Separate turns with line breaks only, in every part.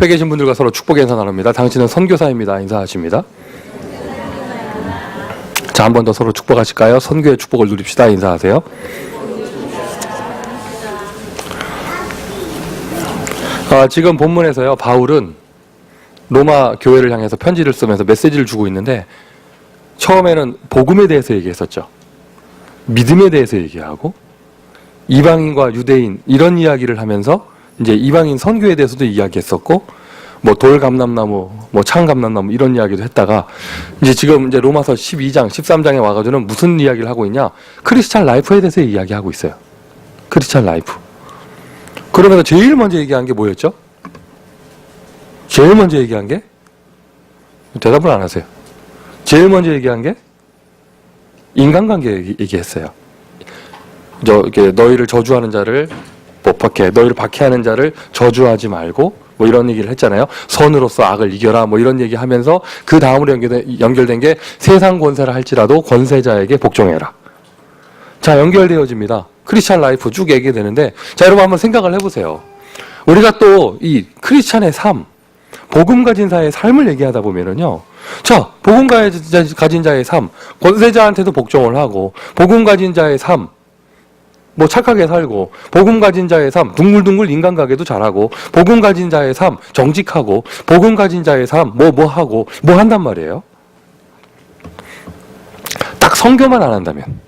옆에 계신 분들과 서로 축복 인사 나눕니다. 당신은 선교사입니다. 인사하십니다. 자, 한 번 더 서로 축복하실까요? 선교의 축복을 누립시다. 인사하세요. 지금 본문에서요, 바울은 로마 교회를 향해서 편지를 쓰면서 메시지를 주고 있는데, 처음에는 복음에 대해서 얘기했었죠. 믿음에 대해서 얘기하고, 이방인과 유대인 이런 이야기를 하면서 이제 이방인 선교에 대해서도 이야기했었고, 뭐 돌감람나무, 뭐 창감람나무 이런 이야기도 했다가, 이제 지금 이제 로마서 12장, 13장에 와가지고는 무슨 이야기를 하고 있냐? 크리스찬 라이프에 대해서 이야기하고 있어요. 크리스찬 라이프. 그러면서 제일 먼저 얘기한 게 뭐였죠? 제일 먼저 얘기한 게? 대답을 안 하세요. 제일 먼저 얘기한 게? 인간관계 얘기했어요. 이렇게 너희를 저주하는 자를 못 박해, 너희를 박해하는 자를 저주하지 말고, 뭐 이런 얘기를 했잖아요. 선으로서 악을 이겨라, 뭐 이런 얘기 하면서 그 다음으로 연결된 게 세상 권세를 할지라도 권세자에게 복종해라. 자, 연결되어집니다. 크리스찬 라이프 쭉 얘기되는데, 자, 여러분 한번 생각을 해보세요. 우리가 또 이 크리스찬의 삶, 복음 가진 자의 삶을 얘기하다 보면은요, 자, 복음 가진 자의 삶, 권세자한테도 복종을 하고, 복음 가진 자의 삶, 뭐 착하게 살고, 복음 가진 자의 삶, 둥글둥글 인간관계도 잘하고, 복음 가진 자의 삶, 정직하고, 복음 가진 자의 삶, 뭐 하고, 뭐 한단 말이에요. 딱 선교만 안 한다면,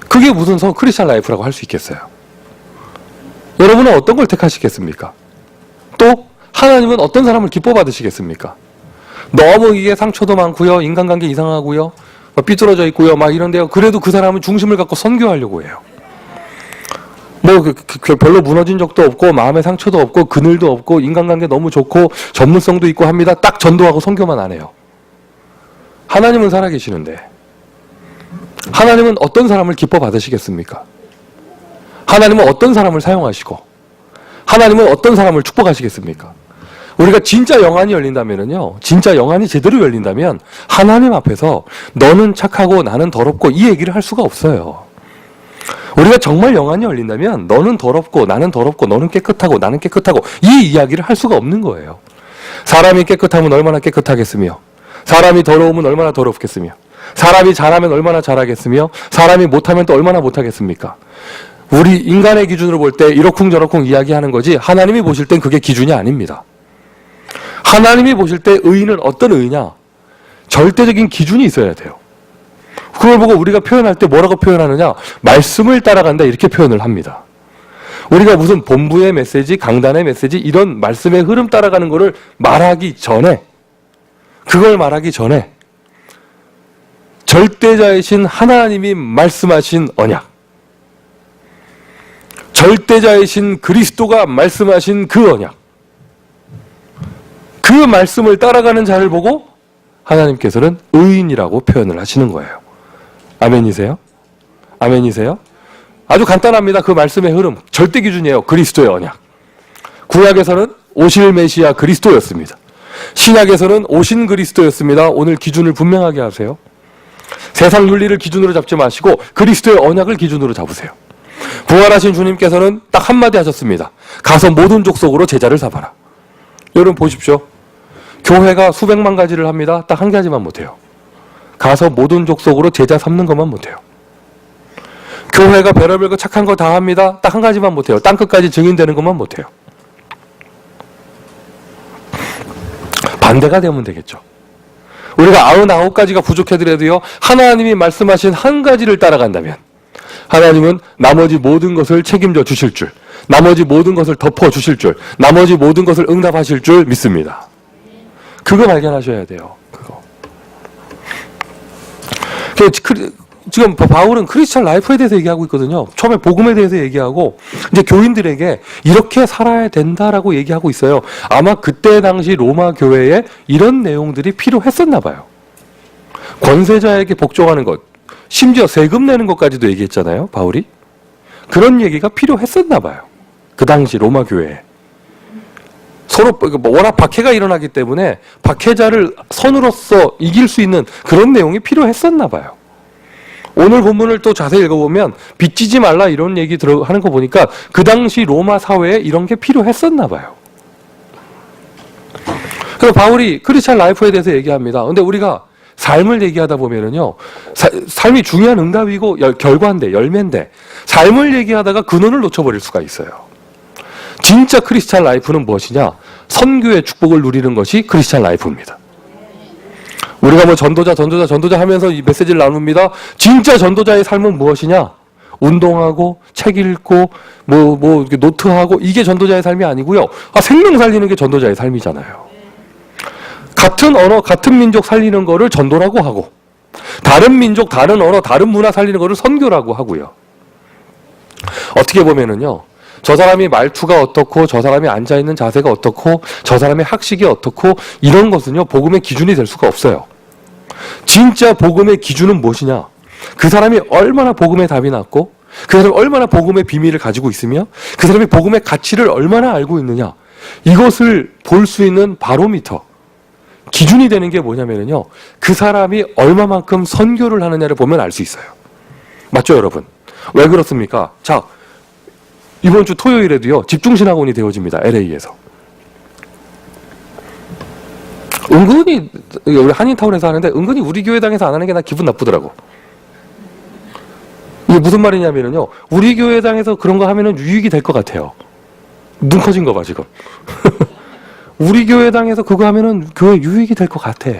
그게 무슨 크리스찬 라이프라고 할 수 있겠어요? 여러분은 어떤 걸 택하시겠습니까? 또 하나님은 어떤 사람을 기뻐 받으시겠습니까? 너무 이게 상처도 많고요, 인간관계 이상하고요, 삐뚤어져 있고요, 막 이런데요. 그래도 그 사람은 중심을 갖고 선교하려고 해요. 뭐 별로 무너진 적도 없고, 마음의 상처도 없고, 그늘도 없고, 인간관계 너무 좋고, 전문성도 있고 합니다. 딱 전도하고 선교만 안 해요. 하나님은 살아계시는데, 하나님은 어떤 사람을 기뻐 받으시겠습니까? 하나님은 어떤 사람을 사용하시고, 하나님은 어떤 사람을 축복하시겠습니까? 우리가 진짜 영안이 열린다면요, 진짜 영안이 제대로 열린다면 하나님 앞에서 너는 착하고 나는 더럽고 이 얘기를 할 수가 없어요. 우리가 정말 영안이 열린다면 너는 더럽고 나는 더럽고 너는 깨끗하고 나는 깨끗하고 이 이야기를 할 수가 없는 거예요. 사람이 깨끗하면 얼마나 깨끗하겠으며, 사람이 더러우면 얼마나 더럽겠으며, 사람이 잘하면 얼마나 잘하겠으며, 사람이 못하면 또 얼마나 못하겠습니까? 우리 인간의 기준으로 볼 때 이러쿵저러쿵 이야기하는 거지, 하나님이 보실 땐 그게 기준이 아닙니다. 하나님이 보실 때 의인은 어떤 의냐? 절대적인 기준이 있어야 돼요. 그걸 보고 우리가 표현할 때 뭐라고 표현하느냐? 말씀을 따라간다, 이렇게 표현을 합니다. 우리가 무슨 본부의 메시지, 강단의 메시지, 이런 말씀의 흐름 따라가는 거를 말하기 전에, 그걸 말하기 전에 절대자이신 하나님이 말씀하신 언약, 절대자이신 그리스도가 말씀하신 그 언약, 그 말씀을 따라가는 자를 보고 하나님께서는 의인이라고 표현을 하시는 거예요. 아멘이세요? 아멘이세요? 아주 간단합니다. 그 말씀의 흐름, 절대 기준이에요. 그리스도의 언약. 구약에서는 오실 메시아 그리스도였습니다. 신약에서는 오신 그리스도였습니다. 오늘 기준을 분명하게 하세요. 세상 윤리를 기준으로 잡지 마시고 그리스도의 언약을 기준으로 잡으세요. 부활하신 주님께서는 딱 한마디 하셨습니다. 가서 모든 족속으로 제자를 삼아라. 여러분 보십시오. 교회가 수백만 가지를 합니다. 딱 한 가지만 못해요. 가서 모든 족속으로 제자 삼는 것만 못해요. 교회가 별의별 거 착한 거 다 합니다. 딱 한 가지만 못해요. 땅끝까지 증인되는 것만 못해요. 반대가 되면 되겠죠. 우리가 99가지가 부족하더라도요, 하나님이 말씀하신 한 가지를 따라간다면 하나님은 나머지 모든 것을 책임져 주실 줄, 나머지 모든 것을 덮어 주실 줄, 나머지 모든 것을 응답하실 줄 믿습니다. 그거 발견하셔야 돼요. 그거. 지금 바울은 크리스찬 라이프에 대해서 얘기하고 있거든요. 처음에 복음에 대해서 얘기하고, 이제 교인들에게 이렇게 살아야 된다라고 얘기하고 있어요. 아마 그때 당시 로마 교회에 이런 내용들이 필요했었나 봐요. 권세자에게 복종하는 것, 심지어 세금 내는 것까지도 얘기했잖아요, 바울이. 그런 얘기가 필요했었나 봐요. 그 당시 로마 교회에. 서로 워낙 박해가 일어나기 때문에 박해자를 선으로서 이길 수 있는 그런 내용이 필요했었나 봐요. 오늘 본문을 또 자세히 읽어보면 빚지지 말라 이런 얘기 하는 거 보니까 그 당시 로마 사회에 이런 게 필요했었나 봐요. 그래서 바울이 크리스찬 라이프에 대해서 얘기합니다. 근데 우리가 삶을 얘기하다 보면은요, 삶이 중요한 응답이고 결과인데, 열매인데, 삶을 얘기하다가 근원을 놓쳐버릴 수가 있어요. 진짜 크리스찬 라이프는 무엇이냐? 선교의 축복을 누리는 것이 크리스찬 라이프입니다. 우리가 뭐 전도자 하면서 이 메시지를 나눕니다. 진짜 전도자의 삶은 무엇이냐? 운동하고, 책 읽고, 이렇게 노트하고, 이게 전도자의 삶이 아니고요. 생명 살리는 게 전도자의 삶이잖아요. 같은 언어, 같은 민족 살리는 거를 전도라고 하고, 다른 민족, 다른 언어, 다른 문화 살리는 거를 선교라고 하고요. 어떻게 보면은요, 저 사람이 말투가 어떻고, 저 사람이 앉아있는 자세가 어떻고, 저 사람의 학식이 어떻고, 이런 것은요, 복음의 기준이 될 수가 없어요. 진짜 복음의 기준은 무엇이냐? 그 사람이 얼마나 복음의 답이 났고, 그 사람이 얼마나 복음의 비밀을 가지고 있으며, 그 사람이 복음의 가치를 얼마나 알고 있느냐, 이것을 볼 수 있는 바로미터, 기준이 되는 게 뭐냐면요, 그 사람이 얼마만큼 선교를 하느냐를 보면 알 수 있어요. 맞죠, 여러분? 왜 그렇습니까? 자, 이번 주 토요일에도요, 집중신학원이 되어집니다. LA에서. 은근히, 우리 한인타운에서 하는데, 은근히 우리 교회당에서 안 하는 게 나 기분 나쁘더라고. 이게 무슨 말이냐면요, 우리 교회당에서 그런 거 하면은 유익이 될 것 같아요. 눈 커진 거 봐, 지금. 우리 교회당에서 그거 하면은 교회 유익이 될 것 같아.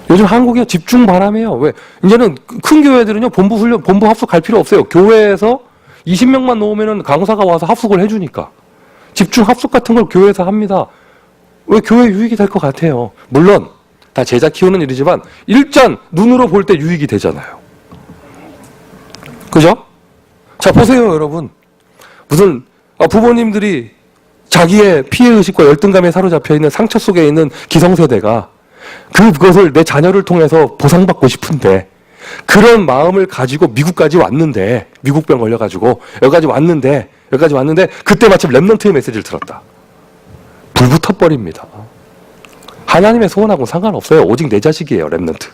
요즘 한국에 집중 바람이에요. 왜? 이제는 큰 교회들은요, 본부 합숙 갈 필요 없어요. 교회에서 20명만 놓으면은 강사가 와서 합숙을 해주니까. 집중 합숙 같은 걸 교회에서 합니다. 왜? 교회 유익이 될 것 같아요. 물론, 다 제자 키우는 일이지만, 일단 눈으로 볼 때 유익이 되잖아요. 그죠? 자, 보세요, 여러분. 무슨, 부모님들이 자기의 피해의식과 열등감에 사로잡혀 있는 상처 속에 있는 기성세대가 그것을 내 자녀를 통해서 보상받고 싶은데, 그런 마음을 가지고 미국까지 왔는데, 미국병 걸려가지고 여기까지 왔는데 그때 마침 렘넌트의 메시지를 들었다. 불 붙어버립니다. 하나님의 소원하고는 상관없어요. 오직 내 자식이에요, 렘넌트.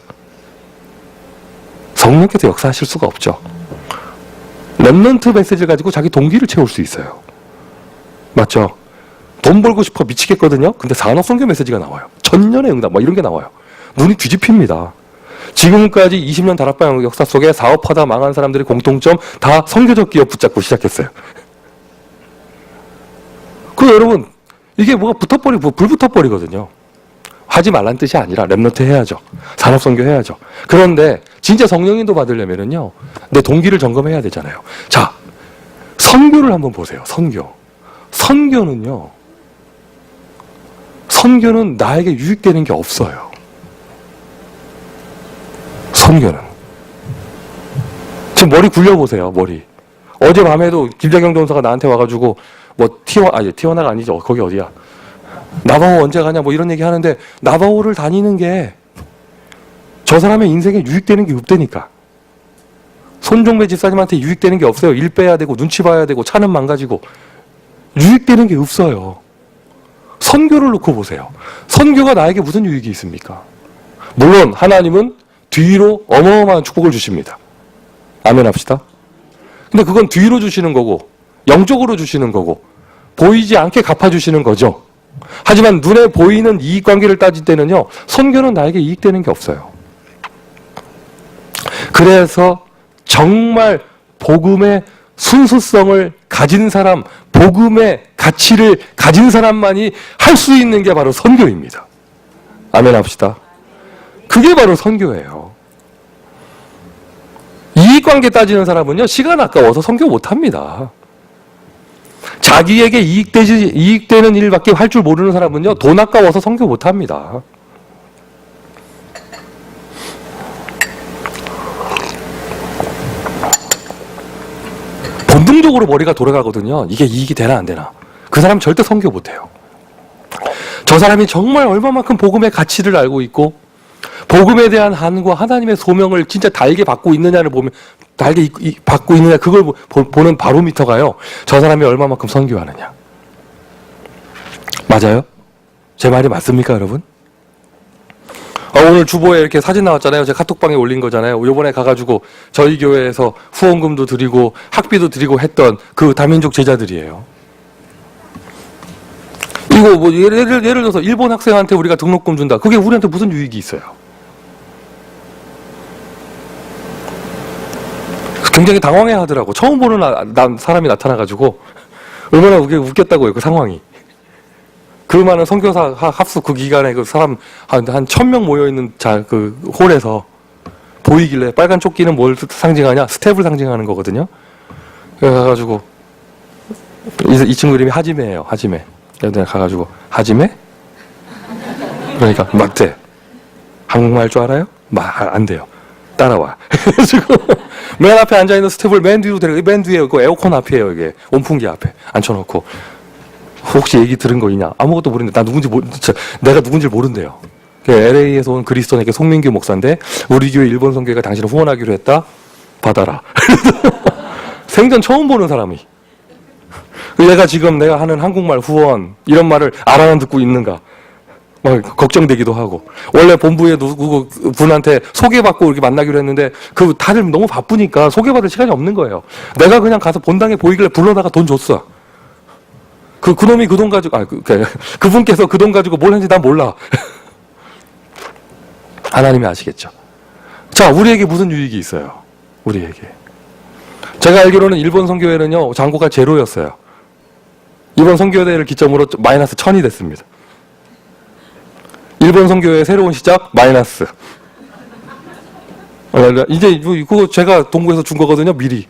성령께서 역사하실 수가 없죠. 렘넌트 메시지를 가지고 자기 동기를 채울 수 있어요. 맞죠? 돈 벌고 싶어 미치겠거든요. 근데 산업선교 메시지가 나와요. 천년의 응답 이런 게 나와요. 눈이 뒤집힙니다. 지금까지 20년 다락방 역사 속에 사업하다 망한 사람들의 공통점, 다 선교적 기업 붙잡고 시작했어요. 그 여러분, 이게 뭐가 불 붙어버리거든요. 하지 말란 뜻이 아니라 렘넌트 해야죠. 산업선교 해야죠. 그런데 진짜 성령인도 받으려면요, 내 동기를 점검해야 되잖아요. 자, 선교를 한번 보세요. 선교는 나에게 유익되는 게 없어요. 선교는. 지금 머리 굴려보세요, 머리. 어젯밤에도 김자경 전사가 나한테 와가지고, 티워나가 아니죠. 거기 어디야? 나바오 언제 가냐, 이런 얘기 하는데, 나바오를 다니는 게, 저 사람의 인생에 유익되는 게 없다니까. 손종배 집사님한테 유익되는 게 없어요. 일 빼야 되고, 눈치 봐야 되고, 차는 망가지고. 유익되는 게 없어요. 선교를 놓고 보세요. 선교가 나에게 무슨 유익이 있습니까? 물론 하나님은 뒤로 어마어마한 축복을 주십니다. 아멘 합시다. 근데 그건 뒤로 주시는 거고, 영적으로 주시는 거고, 보이지 않게 갚아주시는 거죠. 하지만 눈에 보이는 이익관계를 따질 때는요, 선교는 나에게 이익되는 게 없어요. 그래서 정말 복음의 순수성을 가진 사람, 복음의 가치를 가진 사람만이 할 수 있는 게 바로 선교입니다. 아멘 합시다. 그게 바로 선교예요. 이익관계 따지는 사람은요, 시간 아까워서 선교 못합니다. 자기에게 이익되는 일밖에 할 줄 모르는 사람은요, 돈 아까워서 선교 못합니다. 본능적으로 머리가 돌아가거든요. 이게 이익이 되나 안 되나. 그 사람 절대 선교 못해요. 저 사람이 정말 얼마만큼 복음의 가치를 알고 있고, 복음에 대한 한과 하나님의 소명을 진짜 달게 받고 있느냐를 보면, 달게 받고 있느냐, 그걸 보는 바로미터가요, 저 사람이 얼마만큼 선교하느냐. 맞아요? 제 말이 맞습니까, 여러분? 오늘 주보에 이렇게 사진 나왔잖아요. 제가 카톡방에 올린 거잖아요. 요번에 가가지고 저희 교회에서 후원금도 드리고 학비도 드리고 했던 그 다민족 제자들이에요. 그리고 뭐 예를 들어서 일본 학생한테 우리가 등록금 준다. 그게 우리한테 무슨 유익이 있어요? 굉장히 당황해 하더라고. 처음 보는 사람이 나타나가지고 얼마나 웃겼다고요, 그 상황이. 그 많은 선교사 합숙 그 기간에 그 사람 한 1000명 모여있는 그 홀에서 보이길래 빨간 조끼는 뭘 상징하냐? 스텝을 상징하는 거거든요. 그래가지고 이 친구 이름이 하지메예요. 하지메. 내가 가가지고 하지메? 그러니까 맞대. 한국말 할 줄 알아요? 안 돼요. 따라와. 그래가지고 맨 앞에 앉아있는 스텝을 맨 뒤로 데려가. 맨 뒤에 그 에어컨 앞이에요. 이게 온풍기 앞에 앉혀놓고 혹시 얘기 들은 거 있냐? 아무것도 모르는데 내가 누군지 모른대요. LA에서 온 그리스도인에게 송민규 목사인데 우리 교회 일본 선교회가 당신을 후원하기로 했다. 받아라. 생전 처음 보는 사람이. 내가 지금 내가 하는 한국말 후원 이런 말을 알아는 듣고 있는가? 막 걱정되기도 하고. 원래 본부에 누구 분한테 소개받고 이렇게 만나기로 했는데 그 다들 너무 바쁘니까 소개받을 시간이 없는 거예요. 내가 그냥 가서 본당에 보이길래 불러다가 돈 줬어. 그놈이 그 돈 가지고 그분께서 그 돈 가지고 뭘 했는지 난 몰라. 하나님이 아시겠죠. 자, 우리에게 무슨 유익이 있어요? 우리에게. 제가 알기로는 일본 선교회는요, 잔고가 제로였어요. 이번 선교대회를 기점으로 마이너스 1000이 됐습니다. 일본 선교회의 새로운 시작, 마이너스. 이제 그거 제가 동구에서 준 거거든요, 미리.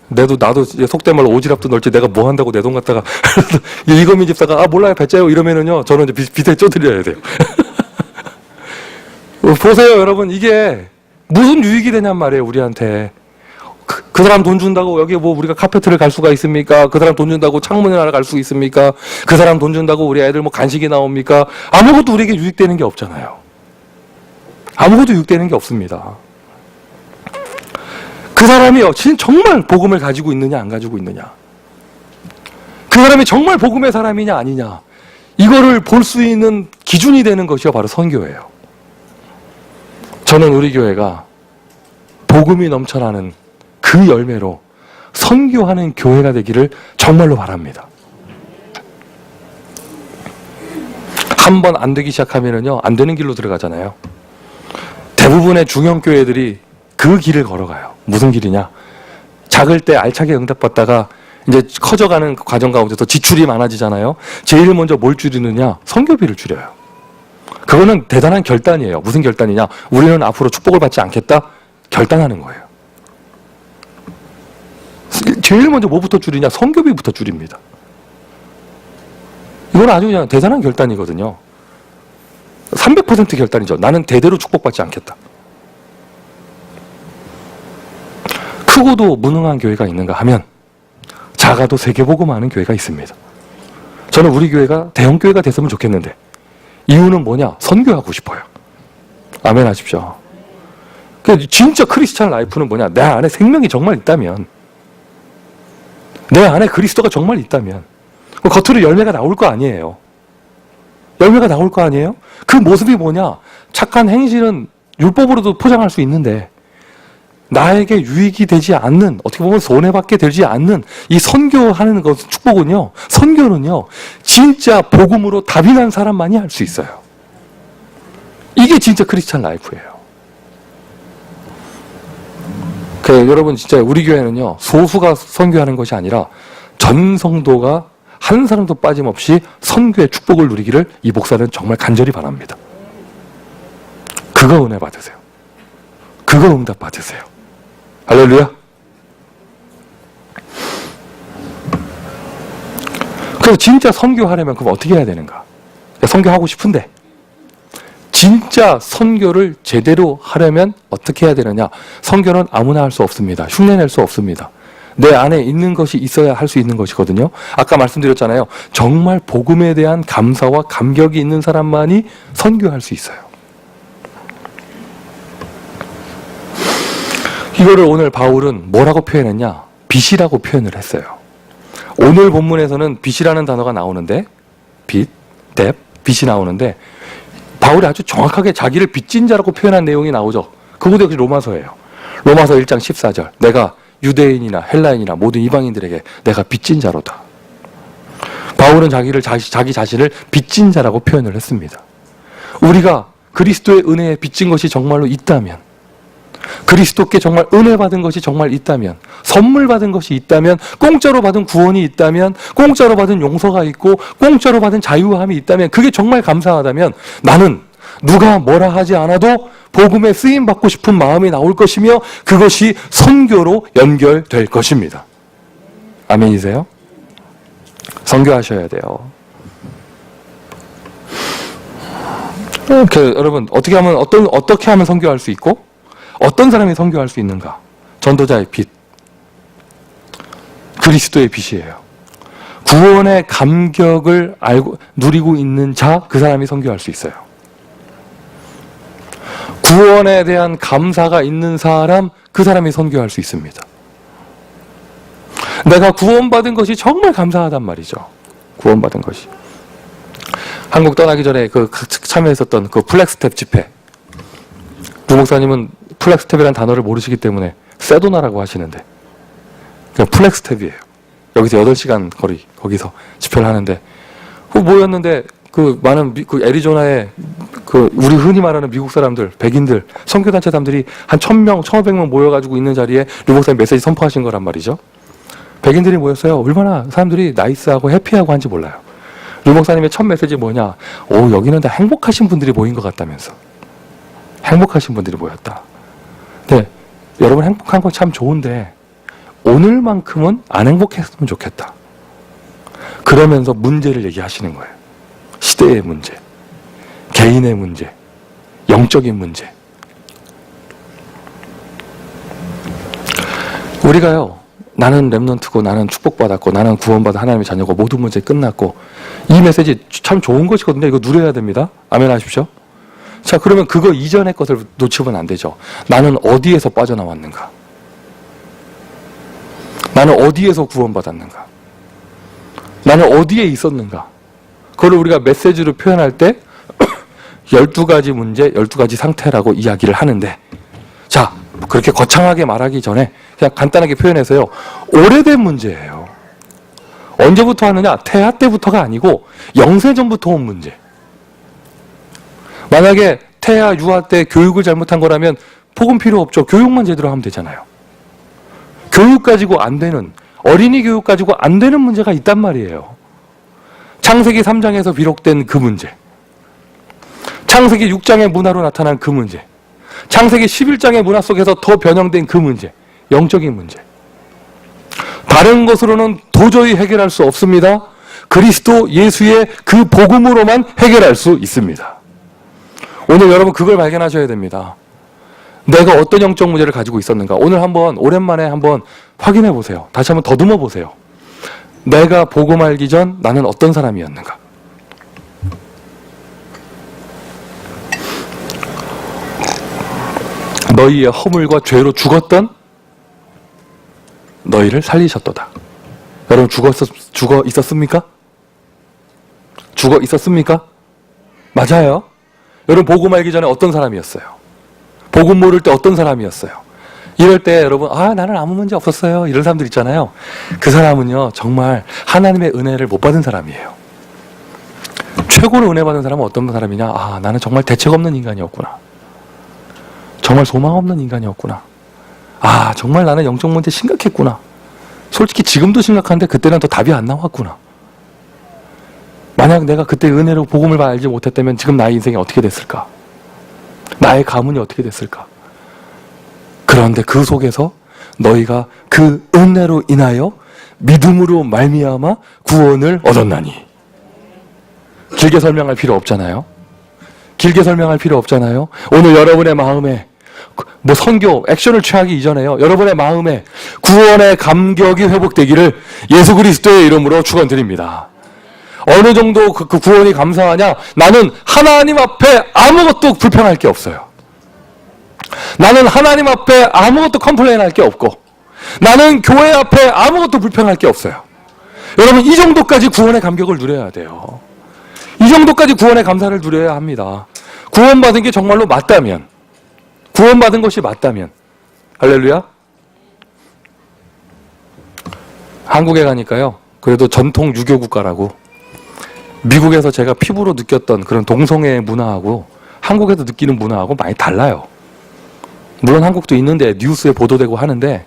나도 속된 말로 오지랖도 넓지 내가 뭐 한다고 내 돈 갖다가 이거민 집사가 몰라요 배째요 이러면은요 저는 이제 빚에 쪼드려야 돼요. 보세요 여러분 이게 무슨 유익이 되냔 말이에요 우리한테. 그 사람 돈 준다고 여기 뭐 우리가 카페트를 갈 수가 있습니까? 그 사람 돈 준다고 창문을 하나 갈 수 있습니까? 그 사람 돈 준다고 우리 애들 뭐 간식이 나옵니까? 아무것도 우리에게 유익되는 게 없잖아요. 아무것도 유익되는 게 없습니다. 그 사람이 정말 복음을 가지고 있느냐 안 가지고 있느냐, 그 사람이 정말 복음의 사람이냐 아니냐, 이거를 볼 수 있는 기준이 되는 것이 바로 선교예요. 저는 우리 교회가 복음이 넘쳐나는 그 열매로 선교하는 교회가 되기를 정말로 바랍니다. 한번 안 되기 시작하면은요 안 되는 길로 들어가잖아요. 대부분의 중형 교회들이 그 길을 걸어가요. 무슨 길이냐? 작을 때 알차게 응답받다가 이제 커져가는 과정 가운데서 지출이 많아지잖아요. 제일 먼저 뭘 줄이느냐? 선교비를 줄여요. 그거는 대단한 결단이에요. 무슨 결단이냐? 우리는 앞으로 축복을 받지 않겠다? 결단하는 거예요. 제일 먼저 뭐부터 줄이냐? 선교비부터 줄입니다. 이건 아주 그냥 대단한 결단이거든요. 300% 결단이죠. 나는 대대로 축복받지 않겠다. 크고도 무능한 교회가 있는가 하면 작아도 세계복음하는 교회가 있습니다. 저는 우리 교회가 대형교회가 됐으면 좋겠는데 이유는 뭐냐? 선교하고 싶어요. 아멘 하십시오. 진짜 크리스찬 라이프는 뭐냐? 내 안에 생명이 정말 있다면, 내 안에 그리스도가 정말 있다면 겉으로 열매가 나올 거 아니에요. 열매가 나올 거 아니에요? 그 모습이 뭐냐? 착한 행실은 율법으로도 포장할 수 있는데 나에게 유익이 되지 않는, 어떻게 보면 손해받게 되지 않는 이 선교하는 것, 축복은요, 선교는요, 진짜 복음으로 답이 난 사람만이 할 수 있어요. 이게 진짜 크리스찬 라이프예요. 여러분 진짜 우리 교회는요, 소수가 선교하는 것이 아니라 전 성도가 한 사람도 빠짐없이 선교의 축복을 누리기를 이 목사는 정말 간절히 바랍니다. 그거 은혜 받으세요. 그거 응답 받으세요. 할렐루야. 그래서 진짜 선교하려면 그럼 어떻게 해야 되는가? 선교하고 싶은데 진짜 선교를 제대로 하려면 어떻게 해야 되느냐? 선교는 아무나 할 수 없습니다. 흉내낼 수 없습니다. 내 안에 있는 것이 있어야 할 수 있는 것이거든요. 아까 말씀드렸잖아요. 정말 복음에 대한 감사와 감격이 있는 사람만이 선교할 수 있어요. 이거를 오늘 바울은 뭐라고 표현했냐? 빚이라고 표현을 했어요. 오늘 본문에서는 빚이라는 단어가 나오는데, 빚, 뎁, 빚이 나오는데 바울이 아주 정확하게 자기를 빚진 자라고 표현한 내용이 나오죠. 그것도 역시 로마서예요. 로마서 1장 14절. 내가 유대인이나 헬라인이나 모든 이방인들에게 내가 빚진 자로다. 바울은 자기 자신을 빚진 자라고 표현을 했습니다. 우리가 그리스도의 은혜에 빚진 것이 정말로 있다면, 그리스도께 정말 은혜 받은 것이 정말 있다면, 선물 받은 것이 있다면, 공짜로 받은 구원이 있다면, 공짜로 받은 용서가 있고, 공짜로 받은 자유함이 있다면, 그게 정말 감사하다면 나는 누가 뭐라 하지 않아도 복음에 쓰임 받고 싶은 마음이 나올 것이며 그것이 선교로 연결될 것입니다. 아멘이세요? 선교하셔야 돼요. 여러분, 어떻게 하면 선교할 수 있고, 어떤 사람이 선교할 수 있는가? 전도자의 빛. 그리스도의 빛이에요. 구원의 감격을 누리고 있는 자, 그 사람이 선교할 수 있어요. 구원에 대한 감사가 있는 사람, 그 사람이 선교할 수 있습니다. 내가 구원받은 것이 정말 감사하단 말이죠. 구원받은 것이. 한국 떠나기 전에 참여했었던 그 플렉스텝 집회. 루 목사님은 플렉스텝이라는 단어를 모르시기 때문에 세도나라고 하시는데, 그냥 플렉스텝이에요. 여기서 8시간 거리, 거기서 집회를 하는데, 모였는데, 많은 애리조나에 우리 흔히 말하는 미국 사람들, 백인들, 선교단체 사람들이 한 1000명, 1500명 모여가지고 있는 자리에 루 목사님 메시지 선포하신 거란 말이죠. 백인들이 모였어요. 얼마나 사람들이 나이스하고 해피하고 한지 몰라요. 루 목사님의 첫 메시지 뭐냐? 여기는 다 행복하신 분들이 모인 것 같다면서. 행복하신 분들이 모였다. 네, 여러분 행복한 건 참 좋은데 오늘만큼은 안 행복했으면 좋겠다. 그러면서 문제를 얘기하시는 거예요. 시대의 문제, 개인의 문제, 영적인 문제. 우리가요, 나는 렘넌트고, 나는 축복받았고, 나는 구원받은 하나님의 자녀고, 모든 문제 끝났고, 이 메시지 참 좋은 것이거든요. 이거 누려야 됩니다. 아멘 하십시오. 자, 그러면 그거 이전의 것을 놓치면 안 되죠. 나는 어디에서 빠져나왔는가? 나는 어디에서 구원받았는가? 나는 어디에 있었는가? 그걸 우리가 메시지로 표현할 때 12가지 문제, 12가지 상태라고 이야기를 하는데, 자, 그렇게 거창하게 말하기 전에 그냥 간단하게 표현해서요, 오래된 문제예요. 언제부터 하느냐? 태아 때부터가 아니고 영세전부터 온 문제. 만약에 태아, 유아 때 교육을 잘못한 거라면 복음 필요 없죠. 교육만 제대로 하면 되잖아요. 교육 가지고 안 되는, 어린이 교육 가지고 안 되는 문제가 있단 말이에요. 창세기 3장에서 비록된 그 문제, 창세기 6장의 문화로 나타난 그 문제, 창세기 11장의 문화 속에서 더 변형된 그 문제, 영적인 문제. 다른 것으로는 도저히 해결할 수 없습니다. 그리스도 예수의 그 복음으로만 해결할 수 있습니다. 오늘 여러분 그걸 발견하셔야 됩니다. 내가 어떤 영적 문제를 가지고 있었는가. 오늘 오랜만에 한번 확인해 보세요. 다시 한번 더듬어 보세요. 내가 복음 알기 전 나는 어떤 사람이었는가. 너희의 허물과 죄로 죽었던 너희를 살리셨도다. 여러분 죽어 있었습니까? 죽어 있었습니까? 맞아요. 여러분 복음 알기 전에 어떤 사람이었어요? 복음 모를 때 어떤 사람이었어요? 이럴 때 여러분 나는 아무 문제 없었어요. 이런 사람들 있잖아요. 그 사람은요 정말 하나님의 은혜를 못 받은 사람이에요. 최고로 은혜 받은 사람은 어떤 사람이냐? 나는 정말 대책 없는 인간이었구나. 정말 소망 없는 인간이었구나. 정말 나는 영적 문제 심각했구나. 솔직히 지금도 심각한데 그때는 더 답이 안 나왔구나. 만약 내가 그때 은혜로 복음을 알지 못했다면 지금 나의 인생이 어떻게 됐을까? 나의 가문이 어떻게 됐을까? 그런데 그 속에서 너희가 그 은혜로 인하여 믿음으로 말미암아 구원을 얻었나니. 길게 설명할 필요 없잖아요. 길게 설명할 필요 없잖아요. 오늘 여러분의 마음에 선교 액션을 취하기 이전에요, 여러분의 마음에 구원의 감격이 회복되기를 예수 그리스도의 이름으로 축원드립니다. 어느 정도 그 구원이 감사하냐? 나는 하나님 앞에 아무것도 불평할 게 없어요. 나는 하나님 앞에 아무것도 컴플레인할 게 없고, 나는 교회 앞에 아무것도 불평할 게 없어요. 여러분 이 정도까지 구원의 감격을 누려야 돼요. 이 정도까지 구원의 감사를 누려야 합니다. 구원받은 게 정말로 맞다면, 구원받은 것이 맞다면, 할렐루야. 한국에 가니까요, 그래도 전통 유교 국가라고 미국에서 제가 피부로 느꼈던 그런 동성애 문화하고 한국에서 느끼는 문화하고 많이 달라요. 물론 한국도 있는데 뉴스에 보도되고 하는데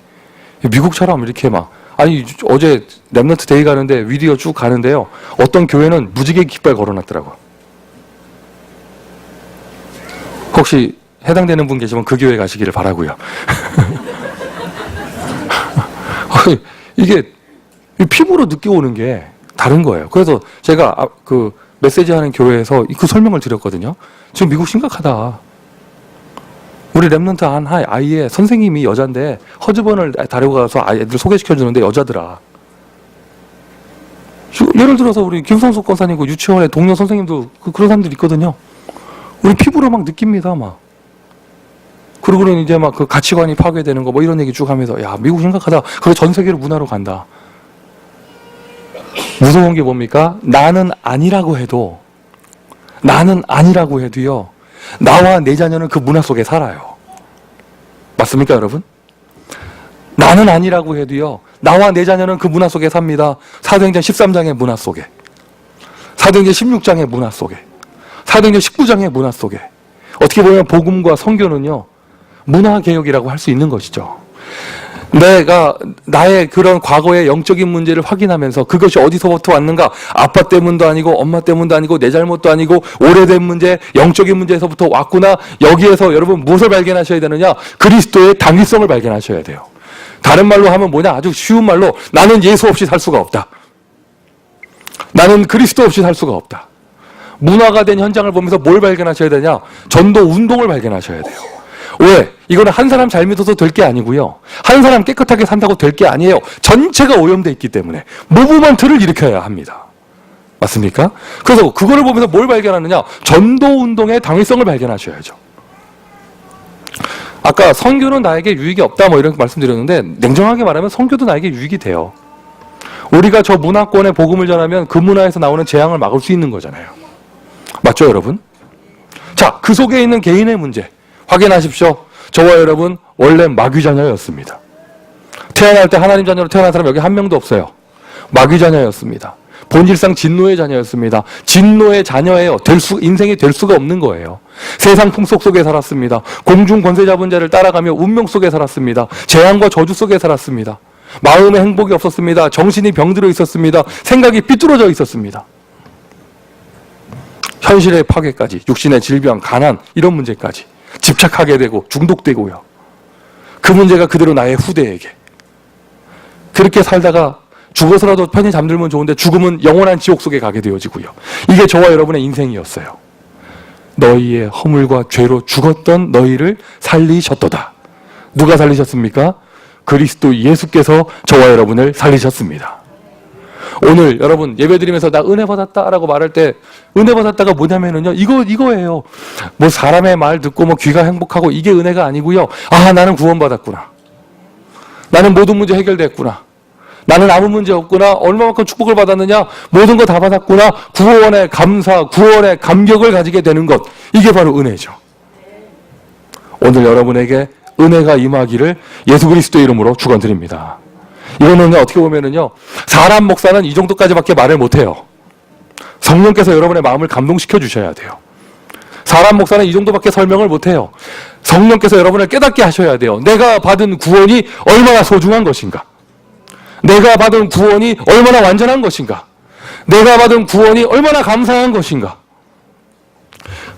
미국처럼 이렇게 막 아니 어제 랩넌트 데이 가는데 위디오 쭉 가는데요. 어떤 교회는 무지개 깃발 걸어놨더라고요. 혹시 해당되는 분 계시면 그 교회 가시기를 바라고요. 이게 피부로 느껴오는 게 다른 거예요. 그래서 제가 그 메시지 하는 교회에서 그 설명을 드렸거든요. 지금 미국 심각하다. 우리 랩넌트 한 아이의 선생님이 여잔데 허즈번을 다리고 가서 아이들 소개시켜주는데 여자더라. 예를 들어서 우리 김성숙 권사님고 유치원에 동료 선생님도 그런 사람들 있거든요. 우리 피부로 막 느낍니다, 막. 그러고는 이제 막 그 가치관이 파괴되는 거 뭐 이런 얘기 쭉 하면서 야, 미국 심각하다. 그리고 전 세계로 문화로 간다. 무서운 게 뭡니까? 나는 아니라고 해도요. 나와 내 자녀는 그 문화 속에 살아요. 맞습니까, 여러분? 나는 아니라고 해도요. 나와 내 자녀는 그 문화 속에 삽니다. 사도행전 13장의 문화 속에. 사도행전 16장의 문화 속에. 사도행전 19장의 문화 속에. 어떻게 보면 복음과 선교는요. 문화개혁이라고 할 수 있는 것이죠. 내가 나의 그런 과거의 영적인 문제를 확인하면서 그것이 어디서부터 왔는가? 아빠 때문도 아니고 엄마 때문도 아니고 내 잘못도 아니고 오래된 문제, 영적인 문제에서부터 왔구나. 여기에서 여러분 무엇을 발견하셔야 되느냐? 그리스도의 당위성을 발견하셔야 돼요. 다른 말로 하면 뭐냐? 아주 쉬운 말로 나는 예수 없이 살 수가 없다. 나는 그리스도 없이 살 수가 없다. 문화가 된 현장을 보면서 뭘 발견하셔야 되냐? 전도 운동을 발견하셔야 돼요. 왜? 이거는 한 사람 잘 믿어서 될 게 아니고요. 한 사람 깨끗하게 산다고 될 게 아니에요. 전체가 오염되어 있기 때문에 무브먼트를 일으켜야 합니다. 맞습니까? 그래서 그거를 보면서 뭘 발견하느냐? 전도 운동의 당위성을 발견하셔야죠. 아까 선교는 나에게 유익이 없다 뭐 이런 말씀드렸는데 냉정하게 말하면 선교도 나에게 유익이 돼요. 우리가 저 문화권에 복음을 전하면 그 문화에서 나오는 재앙을 막을 수 있는 거잖아요. 맞죠, 여러분? 자, 그 속에 있는 개인의 문제 확인하십시오. 저와 여러분 원래 마귀 자녀였습니다. 태어날 때 하나님 자녀로 태어난 사람 여기 한 명도 없어요. 마귀 자녀였습니다. 본질상 진노의 자녀였습니다. 진노의 자녀예요. 인생이 될 수가 없는 거예요. 세상 풍속 속에 살았습니다. 공중 권세 잡은 자를 따라가며 운명 속에 살았습니다. 재앙과 저주 속에 살았습니다. 마음에 행복이 없었습니다. 정신이 병들어 있었습니다. 생각이 삐뚤어져 있었습니다. 현실의 파괴까지, 육신의 질병, 가난 이런 문제까지 집착하게 되고 중독되고요. 그 문제가 그대로 나의 후대에게. 그렇게 살다가 죽어서라도 편히 잠들면 좋은데 죽음은 영원한 지옥 속에 가게 되어지고요. 이게 저와 여러분의 인생이었어요. 너희의 허물과 죄로 죽었던 너희를 살리셨도다. 누가 살리셨습니까? 그리스도 예수께서 저와 여러분을 살리셨습니다. 오늘 여러분 예배드리면서 나 은혜 받았다라고 말할 때 은혜 받았다가 뭐냐면은요, 이거예요. 뭐 사람의 말 듣고 뭐 귀가 행복하고 이게 은혜가 아니고요. 아, 나는 구원받았구나. 나는 모든 문제 해결됐구나. 나는 아무 문제 없구나. 얼마만큼 축복을 받았느냐. 모든 거 다 받았구나. 구원의 감사, 구원의 감격을 가지게 되는 것. 이게 바로 은혜죠. 오늘 여러분에게 은혜가 임하기를 예수 그리스도의 이름으로 축원드립니다. 이거는 어떻게 보면은요, 사람 목사는 이 정도까지밖에 말을 못해요. 성령께서 여러분의 마음을 감동시켜 주셔야 돼요. 사람 목사는 이 정도밖에 설명을 못해요. 성령께서 여러분을 깨닫게 하셔야 돼요. 내가 받은 구원이 얼마나 소중한 것인가? 내가 받은 구원이 얼마나 완전한 것인가? 내가 받은 구원이 얼마나 감사한 것인가?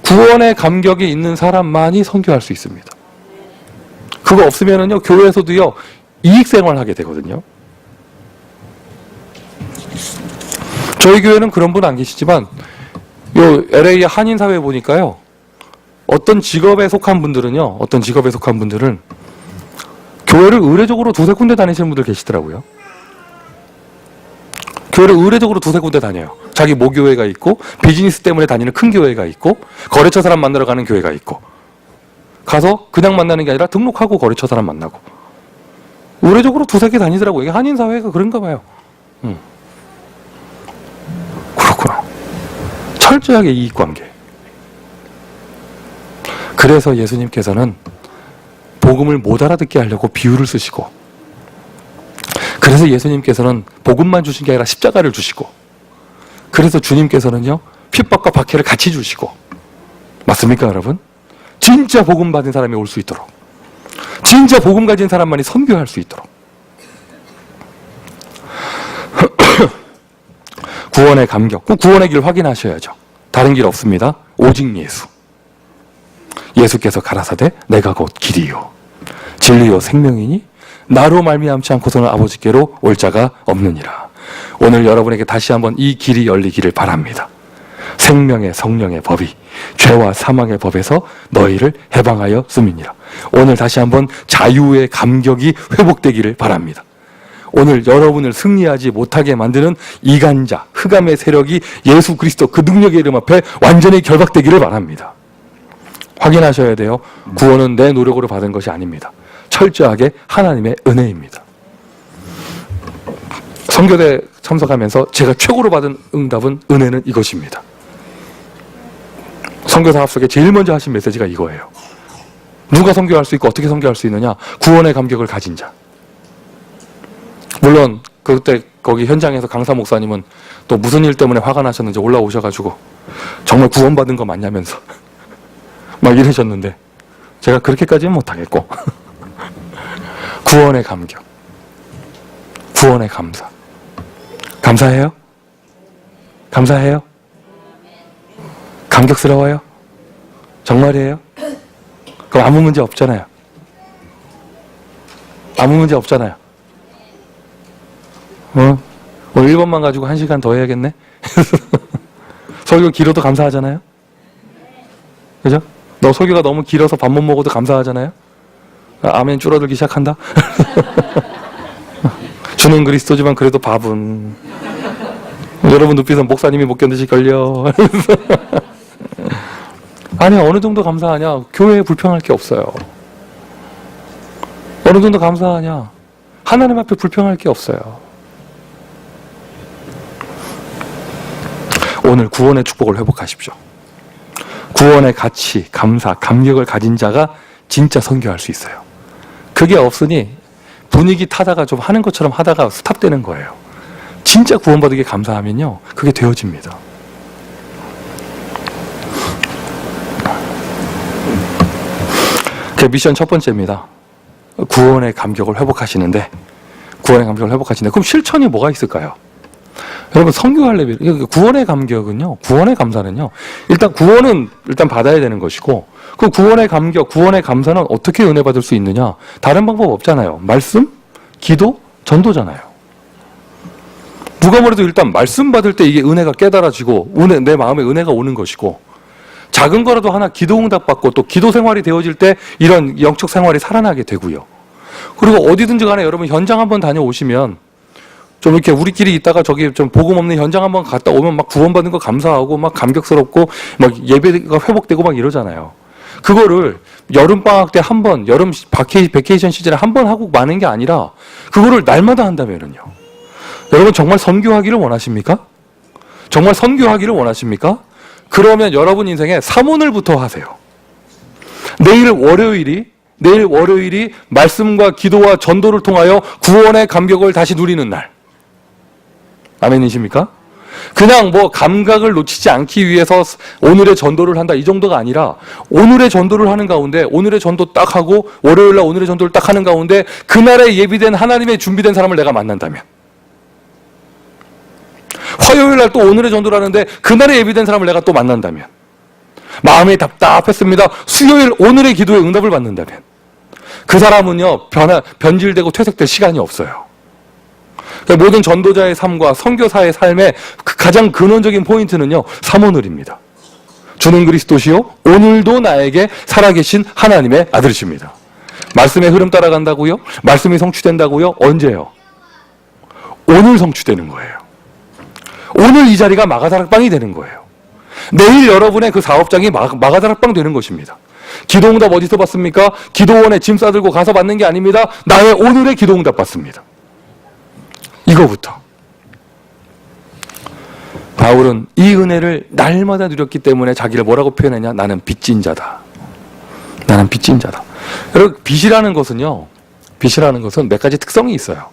구원의 감격이 있는 사람만이 선교할 수 있습니다. 그거 없으면은요, 교회에서도요, 이익 생활하게 되거든요. 저희 교회는 그런 분 안 계시지만 요 LA 한인 사회 보니까요, 어떤 직업에 속한 분들은 교회를 의례적으로 두세 군데 다니시는 분들 계시더라고요. 교회를 의례적으로 두세 군데 다녀요. 자기 모교회가 있고 비즈니스 때문에 다니는 큰 교회가 있고 거래처 사람 만나러 가는 교회가 있고, 가서 그냥 만나는 게 아니라 등록하고 거래처 사람 만나고 의례적으로 두세 개 다니더라고요. 이게 한인 사회가 그런가 봐요. 그렇구나. 철저하게 이익관계. 그래서 예수님께서는 복음을 못 알아듣게 하려고 비유를 쓰시고, 그래서 예수님께서는 복음만 주신 게 아니라 십자가를 주시고, 그래서 주님께서는요, 핍박과 박해를 같이 주시고, 맞습니까, 여러분? 진짜 복음 받은 사람이 올 수 있도록, 진짜 복음 가진 사람만이 선교할 수 있도록. 구원의 감격, 구원의 길 확인하셔야죠. 다른 길 없습니다. 오직 예수. 예수께서 가라사대 내가 곧 길이요 진리요 생명이니 나로 말미암지 않고서는 아버지께로 올 자가 없느니라. 오늘 여러분에게 다시 한번 이 길이 열리기를 바랍니다. 생명의 성령의 법이 죄와 사망의 법에서 너희를 해방하여 씀이니라. 오늘 다시 한번 자유의 감격이 회복되기를 바랍니다. 오늘 여러분을 승리하지 못하게 만드는 이간자, 흑암의 세력이 예수 그리스도 그 능력의 이름 앞에 완전히 결박되기를 바랍니다. 확인하셔야 돼요. 구원은 내 노력으로 받은 것이 아닙니다. 철저하게 하나님의 은혜입니다. 선교대 참석하면서 제가 최고로 받은 응답은 은혜는 이것입니다. 선교사업 속에 제일 먼저 하신 메시지가 이거예요. 누가 선교할 수 있고 어떻게 선교할 수 있느냐? 구원의 감격을 가진 자. 물론 그때 거기 현장에서 강사 목사님은 또 무슨 일 때문에 화가 나셨는지 올라오셔가지고 정말 구원받은 거 맞냐면서 막 이러셨는데 제가 그렇게까지는 못하겠고 구원의 감격, 구원의 감사. 감사해요? 감사해요? 감격스러워요? 정말이에요? 그럼 아무 문제 없잖아요. 아무 문제 없잖아요. 오늘 1번만 가지고 1시간 더 해야겠네? 설교 길어도 감사하잖아요? 그죠? 너 설교가 너무 길어서 밥 못 먹어도 감사하잖아요? 아멘 줄어들기 시작한다? 주는 그리스도지만 그래도 밥은 여러분 눈빛은 목사님이 못 견디실걸요. 아니 어느 정도 감사하냐? 교회에 불평할 게 없어요. 어느 정도 감사하냐? 하나님 앞에 불평할 게 없어요. 오늘 구원의 축복을 회복하십시오. 구원의 가치, 감사, 감격을 가진 자가 진짜 선교할 수 있어요. 그게 없으니 분위기 타다가 좀 하는 것처럼 하다가 스탑되는 거예요. 진짜 구원받으게 감사하면요, 그게 되어집니다. 그 미션 첫 번째입니다. 구원의 감격을 회복하시는데, 그럼 실천이 뭐가 있을까요? 여러분 선교하려면 구원의 감격은요, 구원의 감사는요, 일단 구원은 받아야 되는 것이고, 그 구원의 감격, 구원의 감사는 어떻게 은혜 받을 수 있느냐? 다른 방법 없잖아요. 말씀, 기도, 전도잖아요. 누가 뭐래도 일단 말씀 받을 때 이게 은혜가 깨달아지고 내 마음에 은혜가 오는 것이고, 작은 거라도 하나 기도 응답 받고 또 기도 생활이 되어질 때 이런 영적 생활이 살아나게 되고요. 그리고 어디든지 간에 여러분 현장 한번 다녀오시면 좀 이렇게 우리끼리 있다가 저기 좀 복음 없는 현장 한번 갔다 오면 막 구원받는 거 감사하고 막 감격스럽고 막 예배가 회복되고 막 이러잖아요. 그거를 여름방학 때 한 번, 여름 베케이션 시즌에 한 번 하고 마는 게 아니라 그거를 날마다 한다면은요. 여러분 정말 선교하기를 원하십니까? 정말 선교하기를 원하십니까? 그러면 여러분 인생에 사모늘부터 하세요. 내일 월요일이 말씀과 기도와 전도를 통하여 구원의 감격을 다시 누리는 날. 아멘이십니까? 그냥 뭐 감각을 놓치지 않기 위해서 오늘의 전도를 한다 이 정도가 아니라, 오늘의 전도를 하는 가운데 오늘의 전도 딱 하고 월요일날 오늘의 전도를 딱 하는 가운데 그날에 예비된 하나님의 준비된 사람을 내가 만난다면, 화요일날 또 오늘의 전도를 하는데 그날에 예비된 사람을 내가 또 만난다면, 마음이 답답했습니다. 수요일 오늘의 기도에 응답을 받는다면, 그 사람은요 변질되고 퇴색될 시간이 없어요. 모든 전도자의 삶과 선교사의 삶의 가장 근원적인 포인트는요, 사모늘입니다. 주는 그리스도시요 오늘도 나에게 살아계신 하나님의 아들이십니다. 말씀의 흐름 따라간다고요? 말씀이 성취된다고요? 언제요? 오늘 성취되는 거예요. 오늘 이 자리가 마가다락방이 되는 거예요. 내일 여러분의 그 사업장이 마가다락방 되는 것입니다. 기도응답 어디서 받습니까? 기도원에 짐 싸들고 가서 받는 게 아닙니다. 나의 오늘의 기도응답 받습니다. 이거부터. 바울은 이 은혜를 날마다 누렸기 때문에 자기를 뭐라고 표현했냐? 나는 빚진 자다. 나는 빚진 자다. 여러분 빚이라는 것은 몇 가지 특성이 있어요.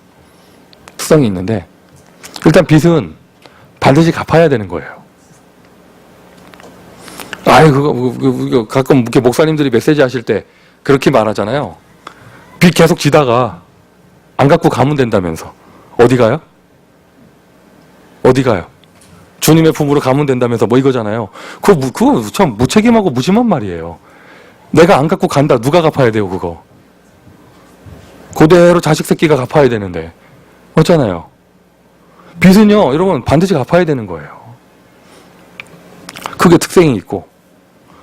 특성이 있는데, 일단 빚은 반드시 갚아야 되는 거예요. 그거 가끔 이렇게 목사님들이 메시지 하실 때 그렇게 말하잖아요. 빚 계속 지다가 안 갚고 가면 된다면서. 어디 가요? 어디 가요? 주님의 품으로 가면 된다면서 뭐 이거잖아요. 그거 참 무책임하고 무심한 말이에요. 내가 안 갚고 간다. 누가 갚아야 돼요, 그거? 그대로 자식 새끼가 갚아야 되는데. 맞잖아요. 빚은요, 여러분, 반드시 갚아야 되는 거예요. 그게 특성이 있고.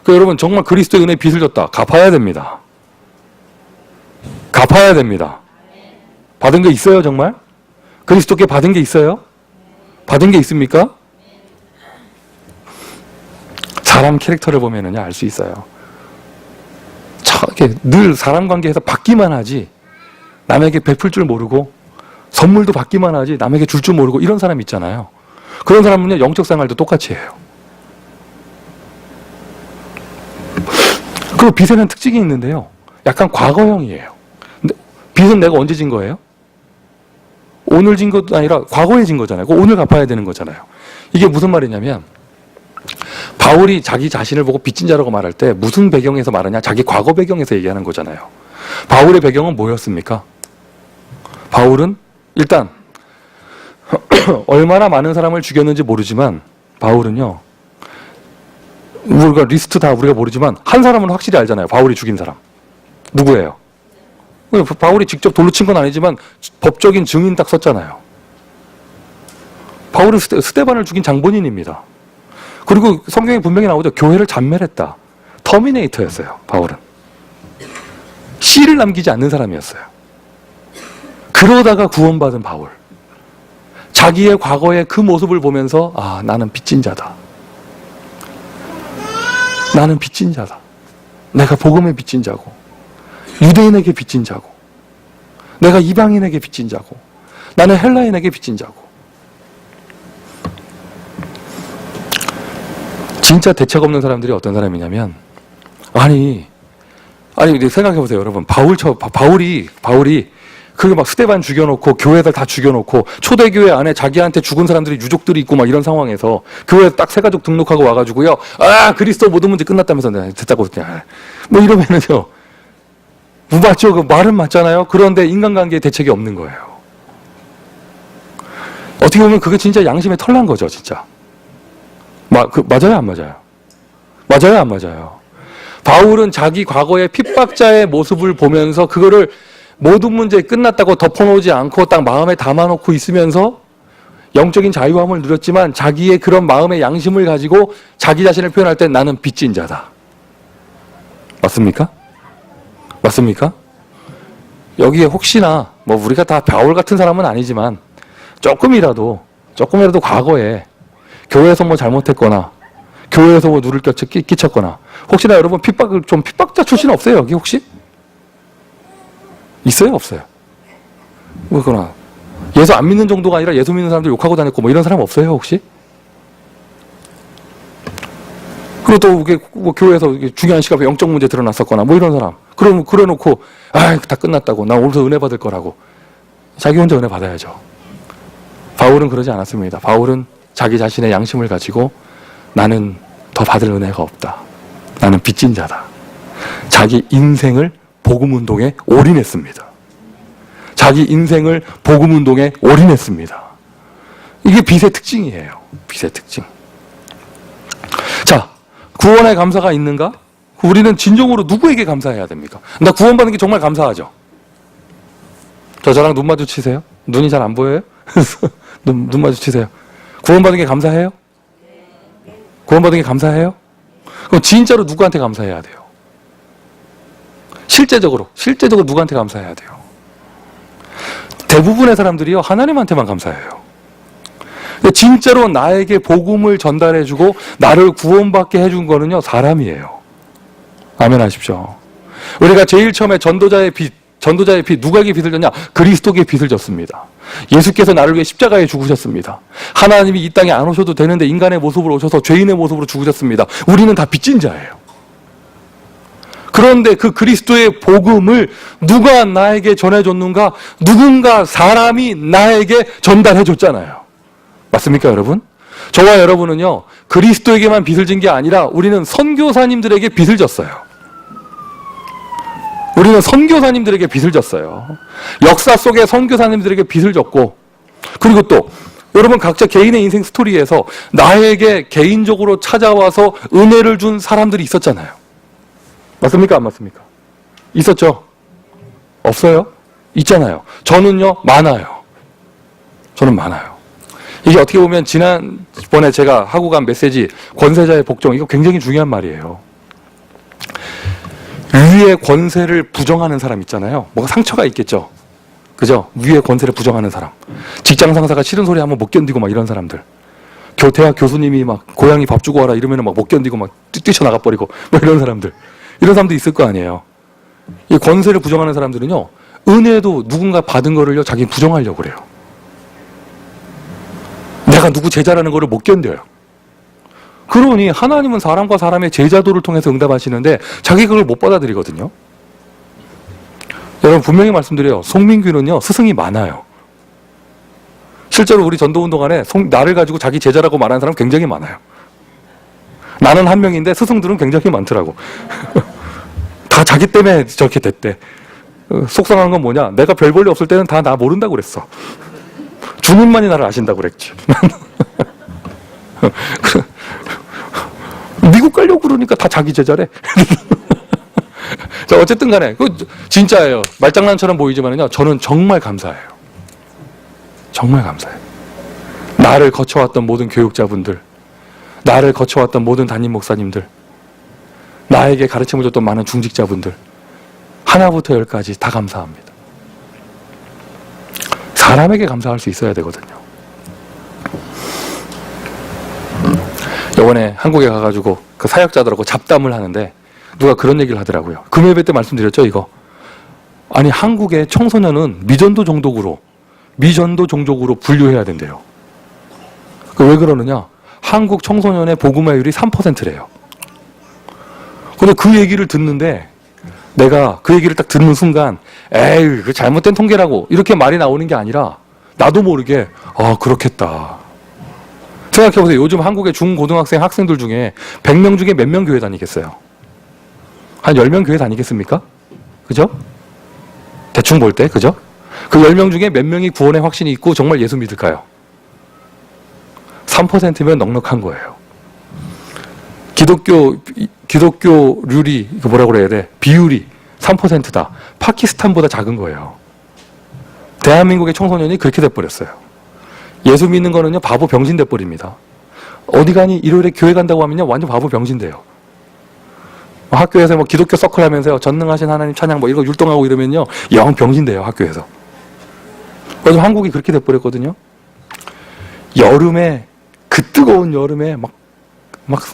여러분, 정말 그리스도의 은혜에 빚을 졌다. 갚아야 됩니다. 갚아야 됩니다. 받은 게 있어요, 정말? 그리스도께 받은 게 있어요? 받은 게 있습니까? 사람 캐릭터를 보면은요, 알 수 있어요. 늘 사람 관계에서 받기만 하지, 남에게 베풀 줄 모르고, 선물도 받기만 하지, 남에게 줄 줄 모르고, 이런 사람 있잖아요. 그런 사람은요, 영적 생활도 똑같이 해요. 그 빚에는 특징이 있는데요. 약간 과거형이에요. 근데 빚은 내가 언제 진 거예요? 오늘 진 것도 아니라 과거에 진 거잖아요. 오늘 갚아야 되는 거잖아요. 이게 무슨 말이냐면 바울이 자기 자신을 보고 빚진 자라고 말할 때 무슨 배경에서 말하냐? 자기 과거 배경에서 얘기하는 거잖아요. 바울의 배경은 뭐였습니까? 바울은 일단 얼마나 많은 사람을 죽였는지 모르지만 바울은요. 우리가 리스트 다 우리가 모르지만 한 사람은 확실히 알잖아요. 바울이 죽인 사람. 누구예요? 바울이 직접 돌로 친 건 아니지만 법적인 증인 딱 썼잖아요. 바울은 스데반을 죽인 장본인입니다. 그리고 성경에 분명히 나오죠. 교회를 잔멸했다. 터미네이터였어요. 바울은. 씨를 남기지 않는 사람이었어요. 그러다가 구원받은 바울. 자기의 과거의 그 모습을 보면서 나는 빚진 자다. 나는 빚진 자다. 내가 복음에 빚진 자고 유대인에게 빚진 자고 내가 이방인에게 빚진 자고 나는 헬라인에게 빚진 자고. 진짜 대책 없는 사람들이 어떤 사람이냐면 아니 생각해보세요 여러분. 바울이 그게 막 스데반 죽여놓고 교회들 다 죽여놓고 초대교회 안에 자기한테 죽은 사람들이 유족들이 있고 막 이런 상황에서 교회 딱 새 가족 등록하고 와가지고요. 그리스도 모든 문제 끝났다면서 됐다고 그냥 뭐 이러면은요. 맞죠? 그 말은 맞잖아요. 그런데 인간관계에 대책이 없는 거예요. 어떻게 보면 그게 진짜 양심에 털난 거죠, 진짜. 맞아요, 안 맞아요? 맞아요, 안 맞아요? 바울은 자기 과거의 핍박자의 모습을 보면서 그거를 모든 문제 끝났다고 덮어놓지 않고 딱 마음에 담아놓고 있으면서 영적인 자유함을 누렸지만 자기의 그런 마음의 양심을 가지고 자기 자신을 표현할 때 나는 빚진 자다. 맞습니까? 맞습니까? 여기에 혹시나 우리가 다 바울 같은 사람은 아니지만 조금이라도 과거에 교회에서 잘못했거나 교회에서 누를 끼쳤거나 혹시나 여러분 핍박자 출신 없어요? 여기 혹시? 있어요? 없어요? 뭐거나 예수 안 믿는 정도가 아니라 예수 믿는 사람들 욕하고 다녔고 이런 사람 없어요? 혹시? 그리고 또 교회에서 중요한 시간에 영적 문제 드러났었거나 이런 사람 그래놓고 다 끝났다고 나 오늘부터 은혜 받을 거라고 자기 혼자 은혜 받아야죠. 바울은 그러지 않았습니다. 바울은 자기 자신의 양심을 가지고 나는 더 받을 은혜가 없다. 나는 빚진 자다. 자기 인생을 복음운동에 올인했습니다. 자기 인생을 복음운동에 올인했습니다. 이게 빚의 특징이에요. 빚의 특징. 자, 구원의 감사가 있는가? 우리는 진정으로 누구에게 감사해야 됩니까? 나 구원받는 게 정말 감사하죠. 저랑 눈 마주치세요. 눈이 잘 안 보여요? 눈 마주치세요. 구원받은 게 감사해요? 구원받은 게 감사해요? 그럼 진짜로 누구한테 감사해야 돼요? 실제적으로 누구한테 감사해야 돼요? 대부분의 사람들이요, 하나님한테만 감사해요. 진짜로 나에게 복음을 전달해주고 나를 구원받게 해준 거는요, 사람이에요. 아멘 하십시오. 우리가 제일 처음에 전도자의 빚 누구에게 빚을 졌냐? 그리스도께 빚을 졌습니다. 예수께서 나를 위해 십자가에 죽으셨습니다. 하나님이 이 땅에 안 오셔도 되는데 인간의 모습으로 오셔서 죄인의 모습으로 죽으셨습니다. 우리는 다 빚진 자예요. 그런데 그 그리스도의 복음을 누가 나에게 전해줬는가? 누군가 사람이 나에게 전달해줬잖아요. 맞습니까, 여러분? 저와 여러분은요, 그리스도에게만 빚을 진 게 아니라 우리는 선교사님들에게 빚을 졌어요. 우리는 선교사님들에게 빚을 졌어요. 역사 속에 선교사님들에게 빚을 졌고, 그리고 또 여러분 각자 개인의 인생 스토리에서 나에게 개인적으로 찾아와서 은혜를 준 사람들이 있었잖아요. 맞습니까? 안 맞습니까? 있었죠? 없어요? 있잖아요. 저는요, 많아요. 저는 많아요. 이게 어떻게 보면 지난번에 제가 하고 간 메시지, 권세자의 복종, 이거 굉장히 중요한 말이에요. 위의 권세를 부정하는 사람 있잖아요. 뭔가 상처가 있겠죠. 그죠? 위의 권세를 부정하는 사람. 직장 상사가 싫은 소리 하면 못 견디고 막 이런 사람들. 대학 교수님이 막 고양이 밥 주고 와라 이러면 막 못 견디고 막 뛰쳐나가 버리고 뭐 이런 사람들. 이런 사람도 있을 거 아니에요. 이 권세를 부정하는 사람들은요, 은혜도 누군가 받은 거를요, 자기 부정하려고 그래요. 내가 누구 제자라는 거를 못 견뎌요. 그러니 하나님은 사람과 사람의 제자도를 통해서 응답하시는데 자기 그걸 못 받아들이거든요. 여러분 분명히 말씀드려요. 송민규는요, 스승이 많아요. 실제로 우리 전도운동 안에 나를 가지고 자기 제자라고 말하는 사람 굉장히 많아요. 나는 한 명인데 스승들은 굉장히 많더라고. 다 자기 때문에 저렇게 됐대. 속상한 건 뭐냐? 내가 별 볼일 없을 때는 다 나 모른다고 그랬어. 주님만이 나를 아신다고 그랬지. 미국 가려고 그러니까 다 자기 제자래. 자, 어쨌든 간에, 진짜예요. 말장난처럼 보이지만요, 저는 정말 감사해요. 정말 감사해요. 나를 거쳐왔던 모든 교육자분들, 나를 거쳐왔던 모든 담임 목사님들, 나에게 가르침을 줬던 많은 중직자분들, 하나부터 열까지 다 감사합니다. 사람에게 감사할 수 있어야 되거든요. 이번에 한국에 가가지고 그 사역자들하고 잡담을 하는데 누가 그런 얘기를 하더라고요. 금요일 때 말씀드렸죠, 이거. 아니, 한국의 청소년은 미전도 종족으로 분류해야 된대요. 왜 그러느냐? 한국 청소년의 복음화율이 3%래요. 근데 그 얘기를 듣는데 내가 그 얘기를 딱 듣는 순간 에이, 그 잘못된 통계라고 이렇게 말이 나오는 게 아니라 나도 모르게 그렇겠다. 생각해보세요. 요즘 한국의 중고등학생 학생들 중에 100명 중에 몇 명 교회 다니겠어요? 한 10명 교회 다니겠습니까? 그죠? 대충 볼 때, 그죠? 그 10명 중에 몇 명이 구원의 확신이 있고 정말 예수 믿을까요? 3%면 넉넉한 거예요. 기독교률이, 뭐라고 그래야 돼? 비율이 3%다. 파키스탄보다 작은 거예요. 대한민국의 청소년이 그렇게 돼버렸어요. 예수 믿는 거는요, 바보 병신 돼버립니다. 어디 가니? 일요일에 교회 간다고 하면요, 완전 바보 병신 돼요. 학교에서 기독교 서클 하면서요, 전능하신 하나님 찬양 이런 거 율동하고 이러면요, 영 병신 돼요, 학교에서. 요즘 한국이 그렇게 돼버렸거든요. 여름에, 그 뜨거운 여름에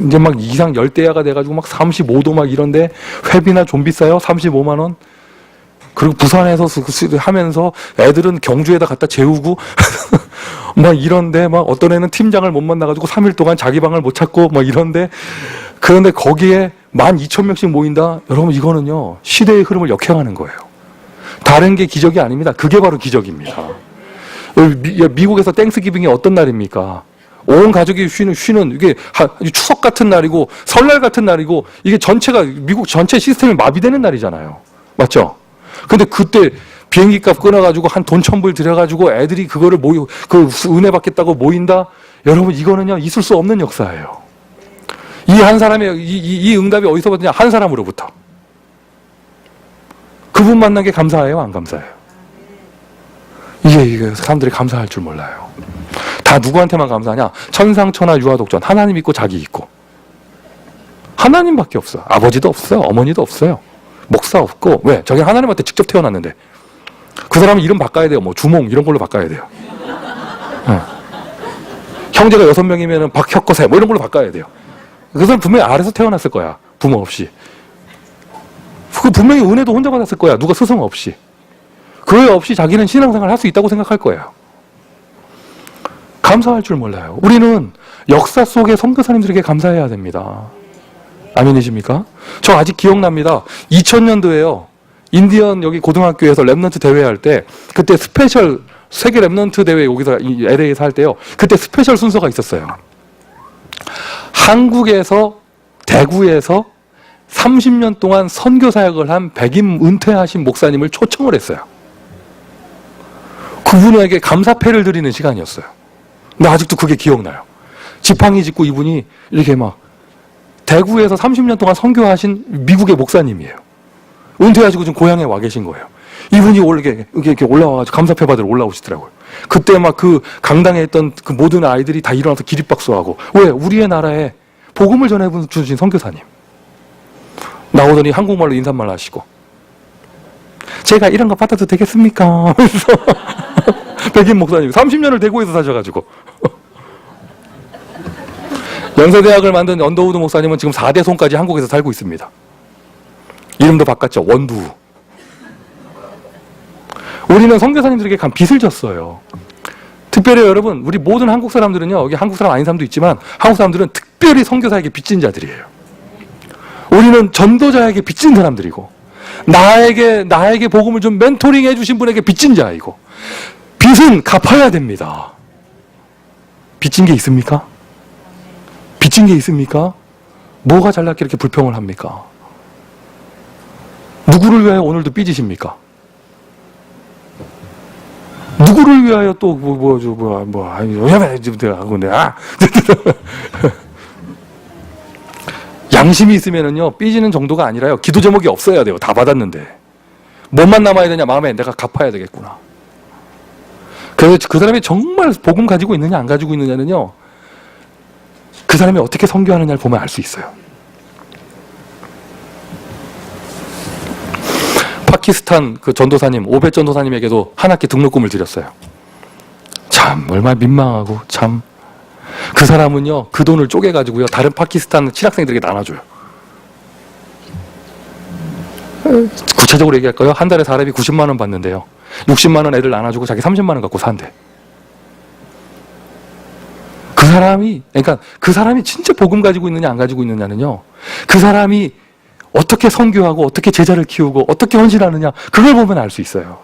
이제 이상 열대야가 돼가지고 35도 이런데 회비나 좀 비싸요? 35만원? 그리고 부산에서 하면서 애들은 경주에다 갖다 재우고 이런데 어떤 애는 팀장을 못 만나가지고 3일 동안 자기 방을 못 찾고 이런데, 그런데 거기에 12,000명씩 모인다? 여러분, 이거는요, 시대의 흐름을 역행하는 거예요. 다른 게 기적이 아닙니다. 그게 바로 기적입니다. 미국에서 땡스기빙이 어떤 날입니까? 온 가족이 쉬는 이게 추석 같은 날이고 설날 같은 날이고, 이게 전체가 미국 전체 시스템이 마비되는 날이잖아요. 맞죠? 근데 그때 비행기 값 끊어가지고 한 돈 1,000불 들여가지고 애들이 그거를 그 은혜 받겠다고 모인다? 여러분, 이거는요, 있을 수 없는 역사예요. 이 한 사람의 이 응답이 어디서 받느냐? 한 사람으로부터. 그분 만난 게 감사해요, 안 감사해요? 이게 사람들이 감사할 줄 몰라요. 다 누구한테만 감사하냐? 천상천하 유아독전. 하나님 있고 자기 있고. 하나님밖에 없어. 아버지도 없어요. 어머니도 없어요. 목사 없고. 왜? 저게 하나님한테 직접 태어났는데. 그 사람은 이름 바꿔야 돼요. 주몽 이런 걸로 바꿔야 돼요. 형제가 6명이면 박혁거세 이런 걸로 바꿔야 돼요. 그 사람 분명히 아래서 태어났을 거야. 부모 없이. 그 분명히 은혜도 혼자 받았을 거야. 누가 스승 없이. 그 애 없이 자기는 신앙생활 할 수 있다고 생각할 거예요. 감사할 줄 몰라요. 우리는 역사 속의 선교사님들에게 감사해야 됩니다. 아멘이십니까? 저 아직 기억납니다. 2000년도에요. 인디언 여기 고등학교에서 랩넌트 대회 할 때, 그때 스페셜 세계 랩넌트 대회 여기서 LA에서 할 때요. 그때 스페셜 순서가 있었어요. 한국에서 대구에서 30년 동안 선교 사역을 한 백임 은퇴하신 목사님을 초청을 했어요. 그분에게 감사패를 드리는 시간이었어요. 근데 아직도 그게 기억나요. 지팡이 짚고 이분이 이렇게 막 대구에서 30년 동안 선교하신 미국의 목사님이에요. 은퇴하시고 지금 고향에 와 계신 거예요. 이분이 이렇게 올라와가지고 감사패 받으러 올라오시더라고요. 그때 막 그 강당에 있던 그 모든 아이들이 다 일어나서 기립박수하고, 왜? 우리의 나라에 복음을 전해주신 선교사님. 나오더니 한국말로 인사말 하시고, 제가 이런 거 받아도 되겠습니까? 하면서 백인 목사님 30년을 대구에서 사셔가지고 연세대학을 만든 언더우드 목사님은 지금 4대 손까지 한국에서 살고 있습니다. 이름도 바꿨죠. 원두. 우리는 선교사님들에게 간 빚을 졌어요. 특별히 여러분, 우리 모든 한국 사람들은요, 여기 한국 사람 아닌 사람도 있지만 한국 사람들은 특별히 선교사에게 빚진 자들이에요. 우리는 전도자에게 빚진 사람들이고, 나에게 복음을 좀 멘토링 해주신 분에게 빚진 자이고, 빚은 갚아야 됩니다. 빚진 게 있습니까? 빚진 게 있습니까? 뭐가 잘났게 이렇게 불평을 합니까? 누구를 위하여 오늘도 삐지십니까? 누구를 위하여 또 양심이 있으면은요, 삐지는 정도가 아니라요, 기도 제목이 없어야 돼요. 다 받았는데 뭐만 남아야 되냐? 마음에 내가 갚아야 되겠구나. 그래서 그 사람이 정말 복음 가지고 있느냐 안 가지고 있느냐는요, 그 사람이 어떻게 선교하느냐를 보면 알 수 있어요. 파키스탄 그 전도사님, 오벳 전도사님에게도 한 학기 등록금을 드렸어요. 참 얼마나 민망하고, 참. 그 사람은요, 그 돈을 쪼개가지고요, 다른 파키스탄 신학생들에게 나눠줘요. 구체적으로 얘기할까요? 한 달에 사람이 90만 원 받는데요, 60만 원 애들 나눠주고 자기 30만 원 갖고 산대. 그러니까 그 사람이 진짜 복음 가지고 있느냐 안 가지고 있느냐는요, 그 사람이 어떻게 선교하고 어떻게 제자를 키우고 어떻게 헌신하느냐, 그걸 보면 알 수 있어요.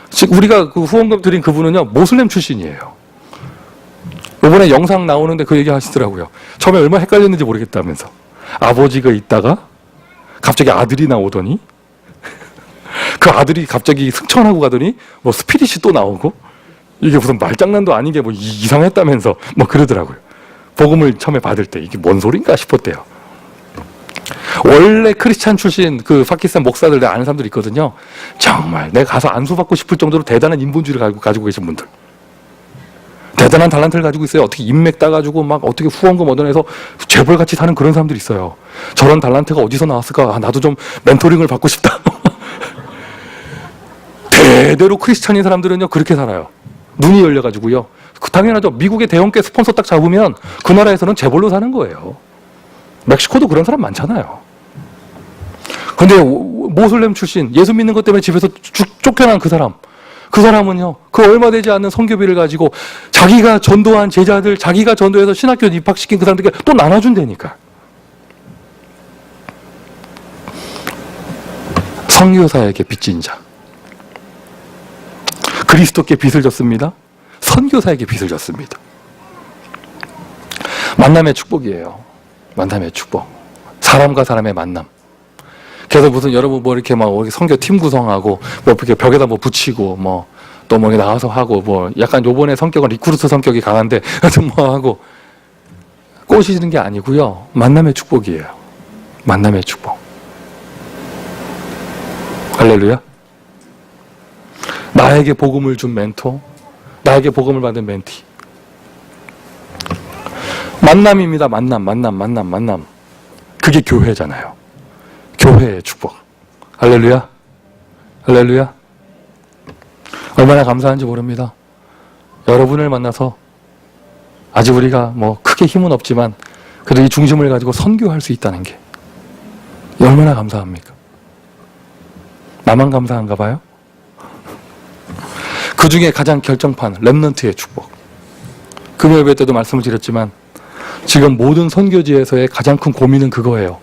즉 우리가 그 후원금 드린 그분은요, 모슬렘 출신이에요. 이번에 영상 나오는데 그 얘기 하시더라고요. 처음에 얼마나 헷갈렸는지 모르겠다면서. 아버지가 있다가 갑자기 아들이 나오더니 그 아들이 갑자기 승천하고 가더니 뭐 스피릿이 또 나오고, 이게 무슨 말장난도 아닌 게 뭐 이상했다면서 뭐 그러더라고요. 복음을 처음에 받을 때 이게 뭔 소린가 싶었대요. 원래 크리스찬 출신 그 파키스탄 목사들 내가 아는 사람들 있거든요. 정말 내가 가서 안수받고 싶을 정도로 대단한 인본주의를 가지고 계신 분들, 대단한 달란트를 가지고 있어요. 어떻게 인맥 따가지고 막 어떻게 후원금 얻어내서 재벌같이 사는 그런 사람들이 있어요. 저런 달란트가 어디서 나왔을까? 아, 나도 좀 멘토링을 받고 싶다. 대대로 크리스찬인 사람들은요, 그렇게 살아요. 눈이 열려가지고요. 당연하죠. 미국의 대형계 스폰서 딱 잡으면 그 나라에서는 재벌로 사는 거예요. 멕시코도 그런 사람 많잖아요. 근데 모슬렘 출신, 예수 믿는 것 때문에 집에서 쫓겨난 그 사람은요, 그 얼마 되지 않는 선교비를 가지고 자기가 전도한 제자들, 자기가 전도해서 신학교 입학시킨 그 사람들에게 또 나눠준다니까. 선교사에게 빚진 자. 그리스도께 빚을 졌습니다. 선교사에게 빚을 졌습니다. 만남의 축복이에요. 만남의 축복. 사람과 사람의 만남. 그래서 무슨 여러분 뭐 이렇게 막 선교 팀 구성하고 뭐 이렇게 벽에다 뭐 붙이고 뭐 또 뭐 나와서 하고 뭐 약간 요번에 성격은 리크루트 성격이 강한데 하여튼 뭐 하고 꼬시는 게 아니고요. 만남의 축복이에요. 만남의 축복. 할렐루야. 나에게 복음을 준 멘토, 나에게 복음을 받은 멘티. 만남입니다. 만남. 그게 교회잖아요. 교회의 축복. 할렐루야. 할렐루야. 얼마나 감사한지 모릅니다. 여러분을 만나서 아직 우리가 뭐 크게 힘은 없지만 그래도 이 중심을 가지고 선교할 수 있다는 게 얼마나 감사합니까? 나만 감사한가 봐요? 그 중에 가장 결정판, 렘넌트의 축복. 금요일 예배 때도 말씀을 드렸지만 지금 모든 선교지에서의 가장 큰 고민은 그거예요.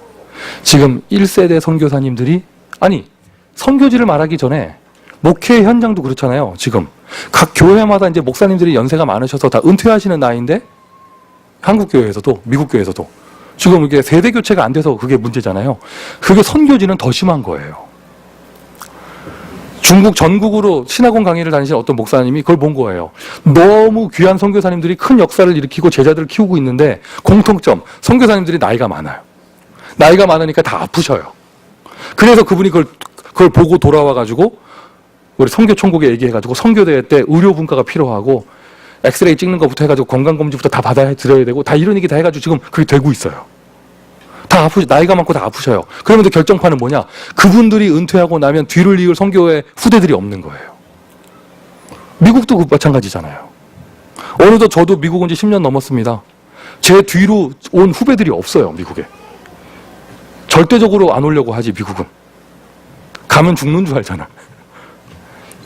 지금 1세대 선교사님들이, 아니 선교지를 말하기 전에 목회 현장도 그렇잖아요. 지금 각 교회마다 이제 목사님들이 연세가 많으셔서 다 은퇴하시는 나이인데 한국 교회에서도, 미국 교회에서도. 지금 이게 세대 교체가 안 돼서 그게 문제잖아요. 그게 선교지는 더 심한 거예요. 중국 전국으로 신학원 강의를 다니신 어떤 목사님이 그걸 본 거예요. 너무 귀한 선교사님들이 큰 역사를 일으키고 제자들을 키우고 있는데 공통점, 선교사님들이 나이가 많아요. 나이가 많으니까 다 아프셔요. 그래서 그분이 그걸 보고 돌아와가지고 우리 선교총국에 얘기해가지고 선교대회 때 의료분과가 필요하고 엑스레이 찍는 것부터 해가지고 건강검진부터 다 받아드려야 되고 다 이런 얘기 다 해가지고 지금 그게 되고 있어요. 다 나이가 많고 다 아프셔요. 그러면 결정판은 뭐냐? 그분들이 은퇴하고 나면 뒤를 이을 선교의 후대들이 없는 거예요. 미국도 마찬가지잖아요. 어느덧 저도 미국 온 지 10년 넘었습니다. 제 뒤로 온 후배들이 없어요, 미국에. 절대적으로 안 오려고 하지, 미국은. 가면 죽는 줄 알잖아.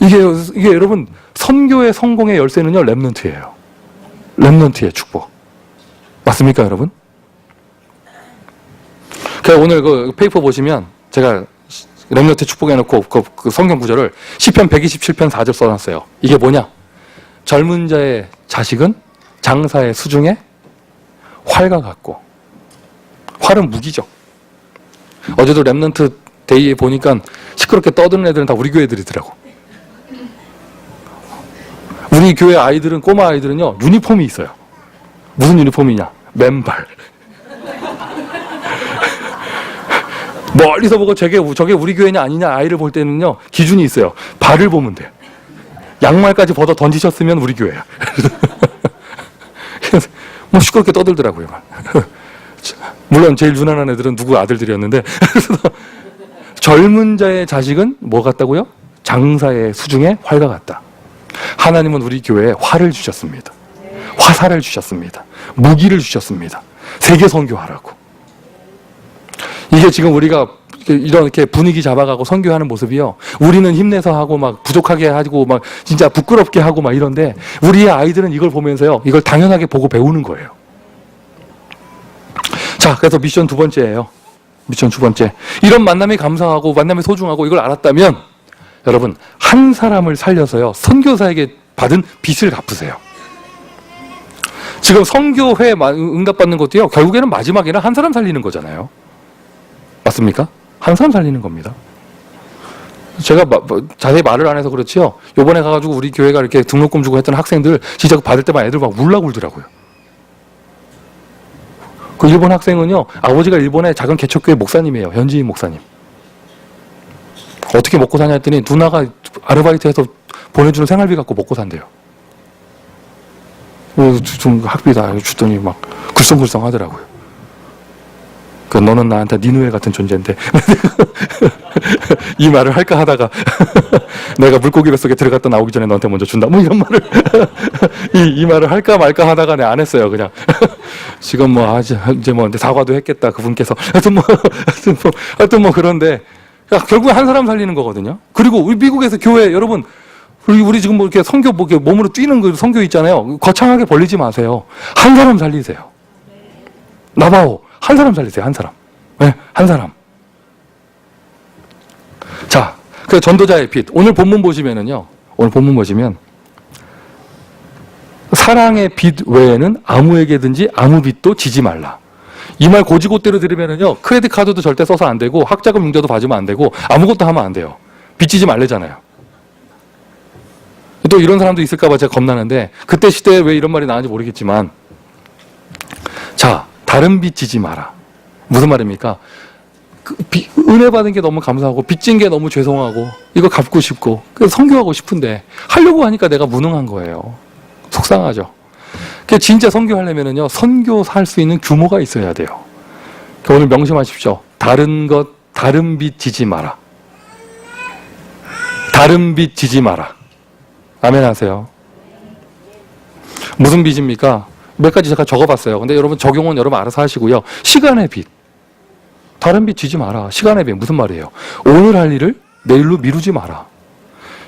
이게 여러분, 선교의 성공의 열쇠는요, 렘넌트예요. 렘넌트의 축복. 맞습니까, 여러분? 오늘 그 페이퍼 보시면 제가 렘넌트 축복해놓고 그 성경 구절을 시편 127편 4절 써놨어요. 이게 뭐냐? 젊은 자의 자식은 장사의 수중에 활과 같고, 활은 무기죠. 어제도 렘넌트 데이에 보니까 시끄럽게 떠드는 애들은 다 우리 교회 애들이더라고. 우리 교회 아이들은, 꼬마 아이들은요, 유니폼이 있어요. 무슨 유니폼이냐? 맨발. 멀리서 보고 저게 우리 교회냐 아니냐 아이를 볼 때는요, 기준이 있어요. 발을 보면 돼요. 양말까지 벗어 던지셨으면 우리 교회야. 뭐 시끄럽게 떠들더라고요. 물론 제일 유난한 애들은 누구 아들들이었는데 젊은 자의 자식은 뭐 같다고요? 장사의 수중에 활과 같다. 하나님은 우리 교회에 활을 주셨습니다. 화살을 주셨습니다. 무기를 주셨습니다. 세계 선교하라고. 이게 지금 우리가 이렇게 분위기 잡아가고 선교하는 모습이요, 우리는 힘내서 하고 막 부족하게 하고 막 진짜 부끄럽게 하고 막 이런데, 우리의 아이들은 이걸 보면서요, 이걸 당연하게 보고 배우는 거예요. 자, 그래서 미션 두 번째예요. 미션 두 번째. 이런 만남이 감사하고 만남이 소중하고 이걸 알았다면 여러분, 한 사람을 살려서요, 선교사에게 받은 빚을 갚으세요. 지금 선교회 응답받는 것도요, 결국에는 마지막에는 한 사람 살리는 거잖아요. 맞습니까? 한 사람 살리는 겁니다. 제가 자세히 말을 안 해서 그렇지요, 요번에 가가지고 우리 교회가 이렇게 등록금 주고 했던 학생들 진짜 받을 때만 애들 막 울라고 울더라고요. 그 일본 학생은요, 아버지가 일본의 작은 개척교회 목사님이에요. 현지인 목사님. 어떻게 먹고 사냐 했더니 누나가 아르바이트해서 보내주는 생활비 갖고 먹고 산대요. 좀 학비다 주더니 막 글썽글썽 하더라고요. 너는 나한테 네 누에 같은 존재인데 이 말을 할까 하다가 내가 물고기 뱃속에 들어갔다 나오기 전에 너한테 먼저 준다, 뭐 이런 말을 이 말을 할까 말까 하다가 내가 안 했어요. 그냥 지금 이제 사과도 했겠다 그분께서. 하여튼 뭐 그런데 결국 한 사람 살리는 거거든요. 그리고 우리 미국에서 교회 여러분, 우리 지금 뭐 이렇게 선교 몸으로 뛰는 그 선교 있잖아요. 거창하게 벌리지 마세요. 한 사람 살리세요. 나바오 한 사람 살리세요. 한 사람. 네, 한 사람. 자, 그 전도자의 빛. 오늘 본문 보시면은요, 오늘 본문 보시면 사랑의 빛 외에는 아무에게든지 아무 빚도 지지 말라. 이 말 고지고대로 들으면은요, 크레딧 카드도 절대 써서 안 되고 학자금 융자도 받으면 안 되고 아무것도 하면 안 돼요. 빚지지 말래잖아요. 또 이런 사람도 있을까봐 제가 겁나는데, 그때 시대에 왜 이런 말이 나왔는지 모르겠지만, 자, 다른 빚 지지 마라. 무슨 말입니까? 은혜 받은 게 너무 감사하고 빚진 게 너무 죄송하고 이거 갚고 싶고 그래서 선교하고 싶은데 하려고 하니까 내가 무능한 거예요. 속상하죠. 진짜 선교하려면은요, 선교할 수 있는 규모가 있어야 돼요. 오늘 명심하십시오. 다른 빚 지지 마라. 다른 빚 지지 마라. 아멘 하세요. 무슨 빚입니까? 몇 가지 제가 적어봤어요. 근데 여러분 적용은 여러분 알아서 하시고요. 시간의 빚. 다른 빚 지지 마라. 시간의 빚 무슨 말이에요? 오늘 할 일을 내일로 미루지 마라.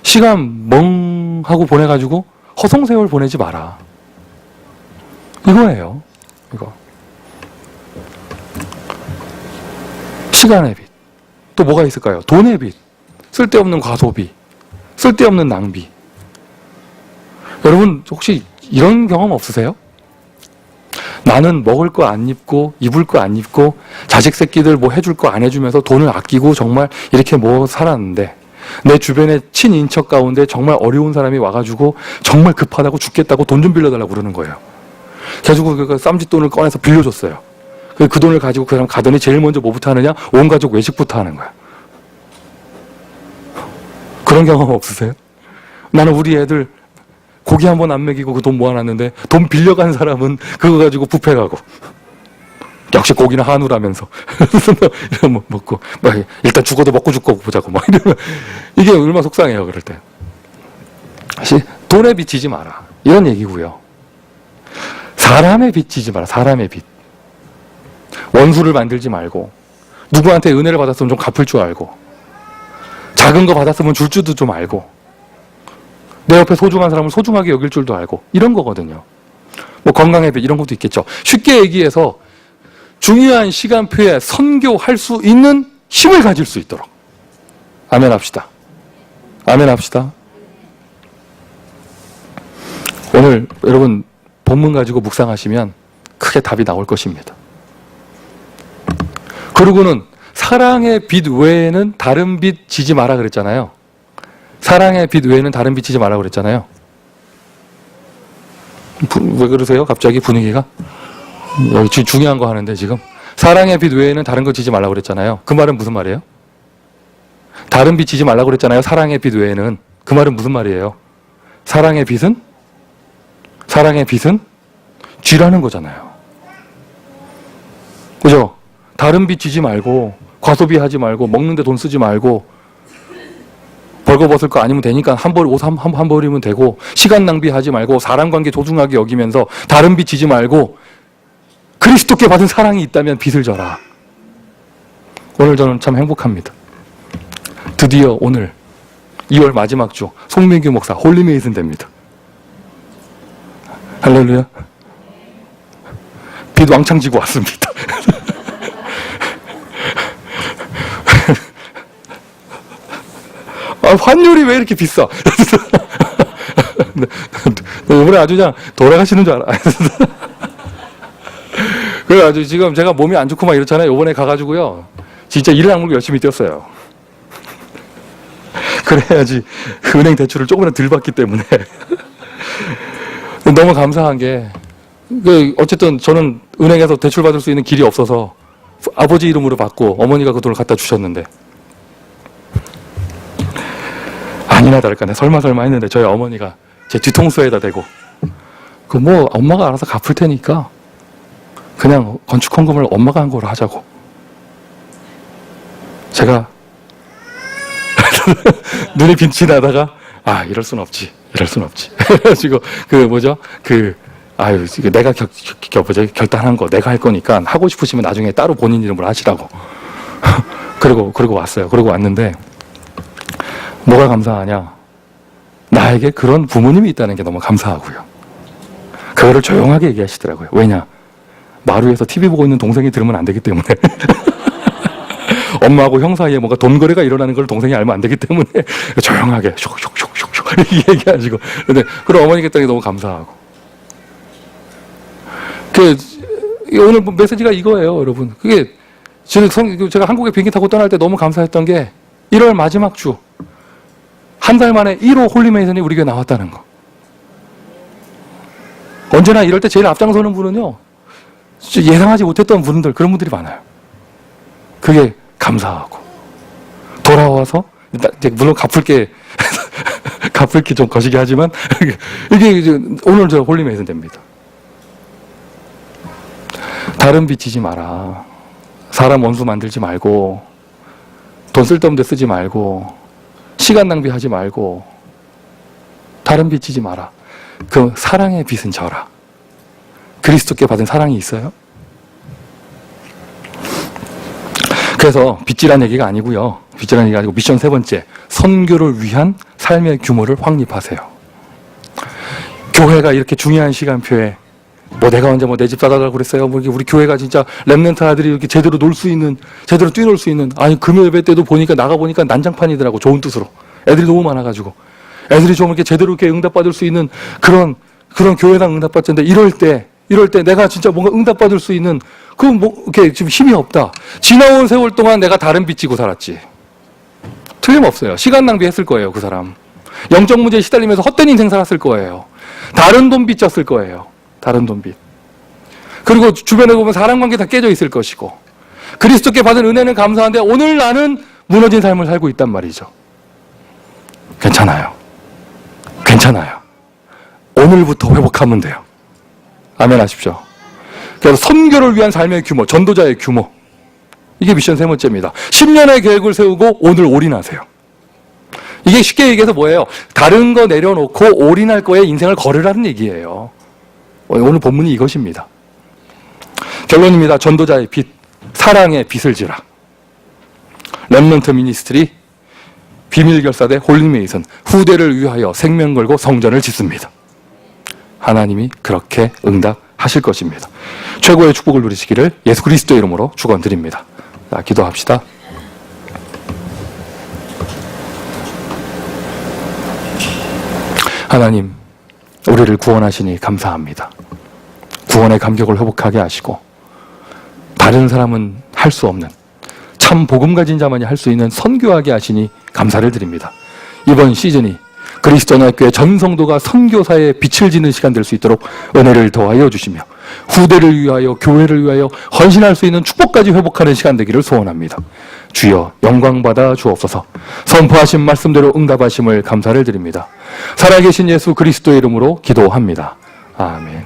시간 멍하고 보내가지고 허송세월 보내지 마라. 이거예요. 이거. 시간의 빚. 또 뭐가 있을까요? 돈의 빚. 쓸데없는 과소비. 쓸데없는 낭비. 여러분 혹시 이런 경험 없으세요? 나는 먹을 거 안 입고 입을 거 안 입고 자식 새끼들 뭐 해줄 거 안 해주면서 돈을 아끼고 정말 이렇게 뭐 살았는데 내 주변에 친인척 가운데 정말 어려운 사람이 와가지고 정말 급하다고 죽겠다고 돈 좀 빌려달라고 그러는 거예요. 그래가지고 그 쌈짓돈을 꺼내서 빌려줬어요. 그 돈을 가지고 그 사람 가더니 제일 먼저 뭐부터 하느냐? 온 가족 외식부터 하는 거야. 그런 경험 없으세요? 나는 우리 애들 고기 한 번 안 먹이고 그 돈 모아놨는데 돈 빌려간 사람은 그거 가지고 뷔페 가고 역시 고기는 한우라면서 이런 뭐 먹고 막 일단 죽어도 먹고 죽고 보자고 막 이러면 이게 얼마나 속상해요. 그럴 때 다시 돈에 빚지지 마라 이런 얘기고요. 사람에 빚지지 마라. 사람의 빚. 원수를 만들지 말고 누구한테 은혜를 받았으면 좀 갚을 줄 알고 작은 거 받았으면 줄 줄도 좀 알고 내 옆에 소중한 사람을 소중하게 여길 줄도 알고 이런 거거든요. 뭐 건강의 빚 이런 것도 있겠죠. 쉽게 얘기해서 중요한 시간표에 선교할 수 있는 힘을 가질 수 있도록 아멘 합시다. 아멘 합시다. 오늘 여러분 본문 가지고 묵상하시면 크게 답이 나올 것입니다. 그리고는 사랑의 빚 외에는 다른 빚 지지 마라 그랬잖아요. 사랑의 빚 외에는 다른 빚 지지 마라 그랬잖아요. 왜 그러세요? 갑자기 분위기가? 여기 중요한 거 하는데 지금 사랑의 빚 외에는 다른 거 지지 말라고 그랬잖아요. 그 말은 무슨 말이에요? 다른 빚 지지 말라고 그랬잖아요. 사랑의 빚 외에는. 그 말은 무슨 말이에요? 사랑의 빚은 쥐라는 거잖아요. 그죠? 다른 빚 지지 말고 과소비 하지 말고 먹는데 돈 쓰지 말고 벌거벗을 거 아니면 되니까 옷 한 벌이면 되고 시간 낭비하지 말고 사람 관계 소중하게 여기면서 다른 빚 지지 말고 그리스도께 받은 사랑이 있다면 빚을 져라. 오늘 저는 참 행복합니다. 드디어 오늘 2월 마지막 주 송민규 목사 홀리메이슨 됩니다. 할렐루야. 빚 왕창 지고 왔습니다. 아, 환율이 왜 이렇게 비싸? 이번에 아주 그냥 돌아가시는 줄 알아. 그래가지고 지금 제가 몸이 안 좋고 막 이렇잖아요. 이번에 가가지고요. 진짜 일을 안 물고 열심히 뛰었어요. 그래야지 은행 대출을 조금이라도 덜 받기 때문에. 너무 감사한 게, 어쨌든 저는 은행에서 대출 받을 수 있는 길이 없어서 아버지 이름으로 받고 어머니가 그 돈을 갖다 주셨는데, 아니나 다를까, 설마 했는데 저희 어머니가 제 뒤통수에다 대고, 엄마가 알아서 갚을 테니까 그냥 건축 헌금을 엄마가 한 거로 하자고. 제가 눈이 빛이 나다가 이럴 순 없지. 그래가지고 내가 결단한 거 내가 할 거니까 하고 싶으시면 나중에 따로 본인 이름으로 하시라고. 그리고 왔어요. 그리고 왔는데 뭐가 감사하냐? 나에게 그런 부모님이 있다는 게 너무 감사하고요. 그거를 조용하게 얘기하시더라고요. 왜냐? 마루에서 TV 보고 있는 동생이 들으면 안 되기 때문에. 엄마하고 형 사이에 뭔가 돈 거래가 일어나는 걸 동생이 알면 안 되기 때문에 조용하게 슉슉슉슉슉 이렇게 얘기하시고. 근데 그런 어머니께 했더니 너무 감사하고. 오늘 메시지가 이거예요, 여러분. 그게 제가 한국에 비행기 타고 떠날 때 너무 감사했던 게 1월 마지막 주 한 달 만에 1호 홀리메이슨이 우리 교회 나왔다는 거. 언제나 이럴 때 제일 앞장서는 분은요, 예상하지 못했던 분들, 그런 분들이 많아요. 그게 감사하고 돌아와서 물론 갚을 게 좀 거시기 하지만 이게 이제 오늘 저 홀리메이슨 됩니다. 다른 빚 지지 마라. 사람 원수 만들지 말고 돈 쓸데없는 데 쓰지 말고 시간 낭비하지 말고 다른 빚 지지 마라. 그 사랑의 빚은 져라. 그리스도께 받은 사랑이 있어요? 그래서 빚지란 얘기가 아니고요. 빚지란 얘기가 아니고 미션 3번째, 선교를 위한 삶의 규모를 확립하세요. 교회가 이렇게 중요한 시간표에 내가 언제 내 집 사달라고 그랬어요. 우리 교회가 진짜 렘넌트 아들이 이렇게 제대로 놀 수 있는, 제대로 뛰놀 수 있는, 금요 예배 때도 나가보니까 난장판이더라고. 좋은 뜻으로. 애들이 너무 많아가지고. 애들이 좀 이렇게 제대로 이렇게 응답받을 수 있는 그런 교회당 응답받는데 이럴 때 이럴 때 내가 진짜 뭔가 응답받을 수 있는 이렇게 지금 힘이 없다. 지나온 세월 동안 내가 다른 빚 지고 살았지. 틀림없어요. 시간 낭비했을 거예요, 그 사람. 영적 문제에 시달리면서 헛된 인생 살았을 거예요. 다른 돈 빚 졌을 거예요. 다른 돈 빚. 그리고 주변에 보면 사람 관계 다 깨져 있을 것이고, 그리스도께 받은 은혜는 감사한데 오늘 나는 무너진 삶을 살고 있단 말이죠. 괜찮아요. 괜찮아요. 오늘부터 회복하면 돼요. 아멘 하십시오. 그래서 선교를 위한 삶의 규모, 전도자의 규모. 이게 미션 세 번째입니다. 10년의 계획을 세우고 오늘 올인하세요. 이게 쉽게 얘기해서 뭐예요? 다른 거 내려놓고 올인할 거에 인생을 걸으라는 얘기예요. 오늘 본문이 이것입니다. 결론입니다. 전도자의 빚, 사랑의 빚을 지라. 렘넌트 미니스트리, 비밀결사대 홀리메이슨, 후대를 위하여 생명 걸고 성전을 짓습니다. 하나님이 그렇게 응답하실 것입니다. 최고의 축복을 누리시기를 예수 그리스도의 이름으로 축원드립니다. 자, 기도합시다. 하나님, 우리를 구원하시니 감사합니다. 구원의 감격을 회복하게 하시고 다른 사람은 할 수 없는 참 복음 가진 자만이 할 수 있는 선교하게 하시니 감사를 드립니다. 이번 시즌이 그리스도인학교의 전 성도가 선교사에 빛을 지는 시간 될 수 있도록 은혜를 더하여 주시며 후대를 위하여 교회를 위하여 헌신할 수 있는 축복까지 회복하는 시간 되기를 소원합니다. 주여 영광 받아 주옵소서. 선포하신 말씀대로 응답하심을 감사를 드립니다. 살아계신 예수 그리스도의 이름으로 기도합니다. 아멘.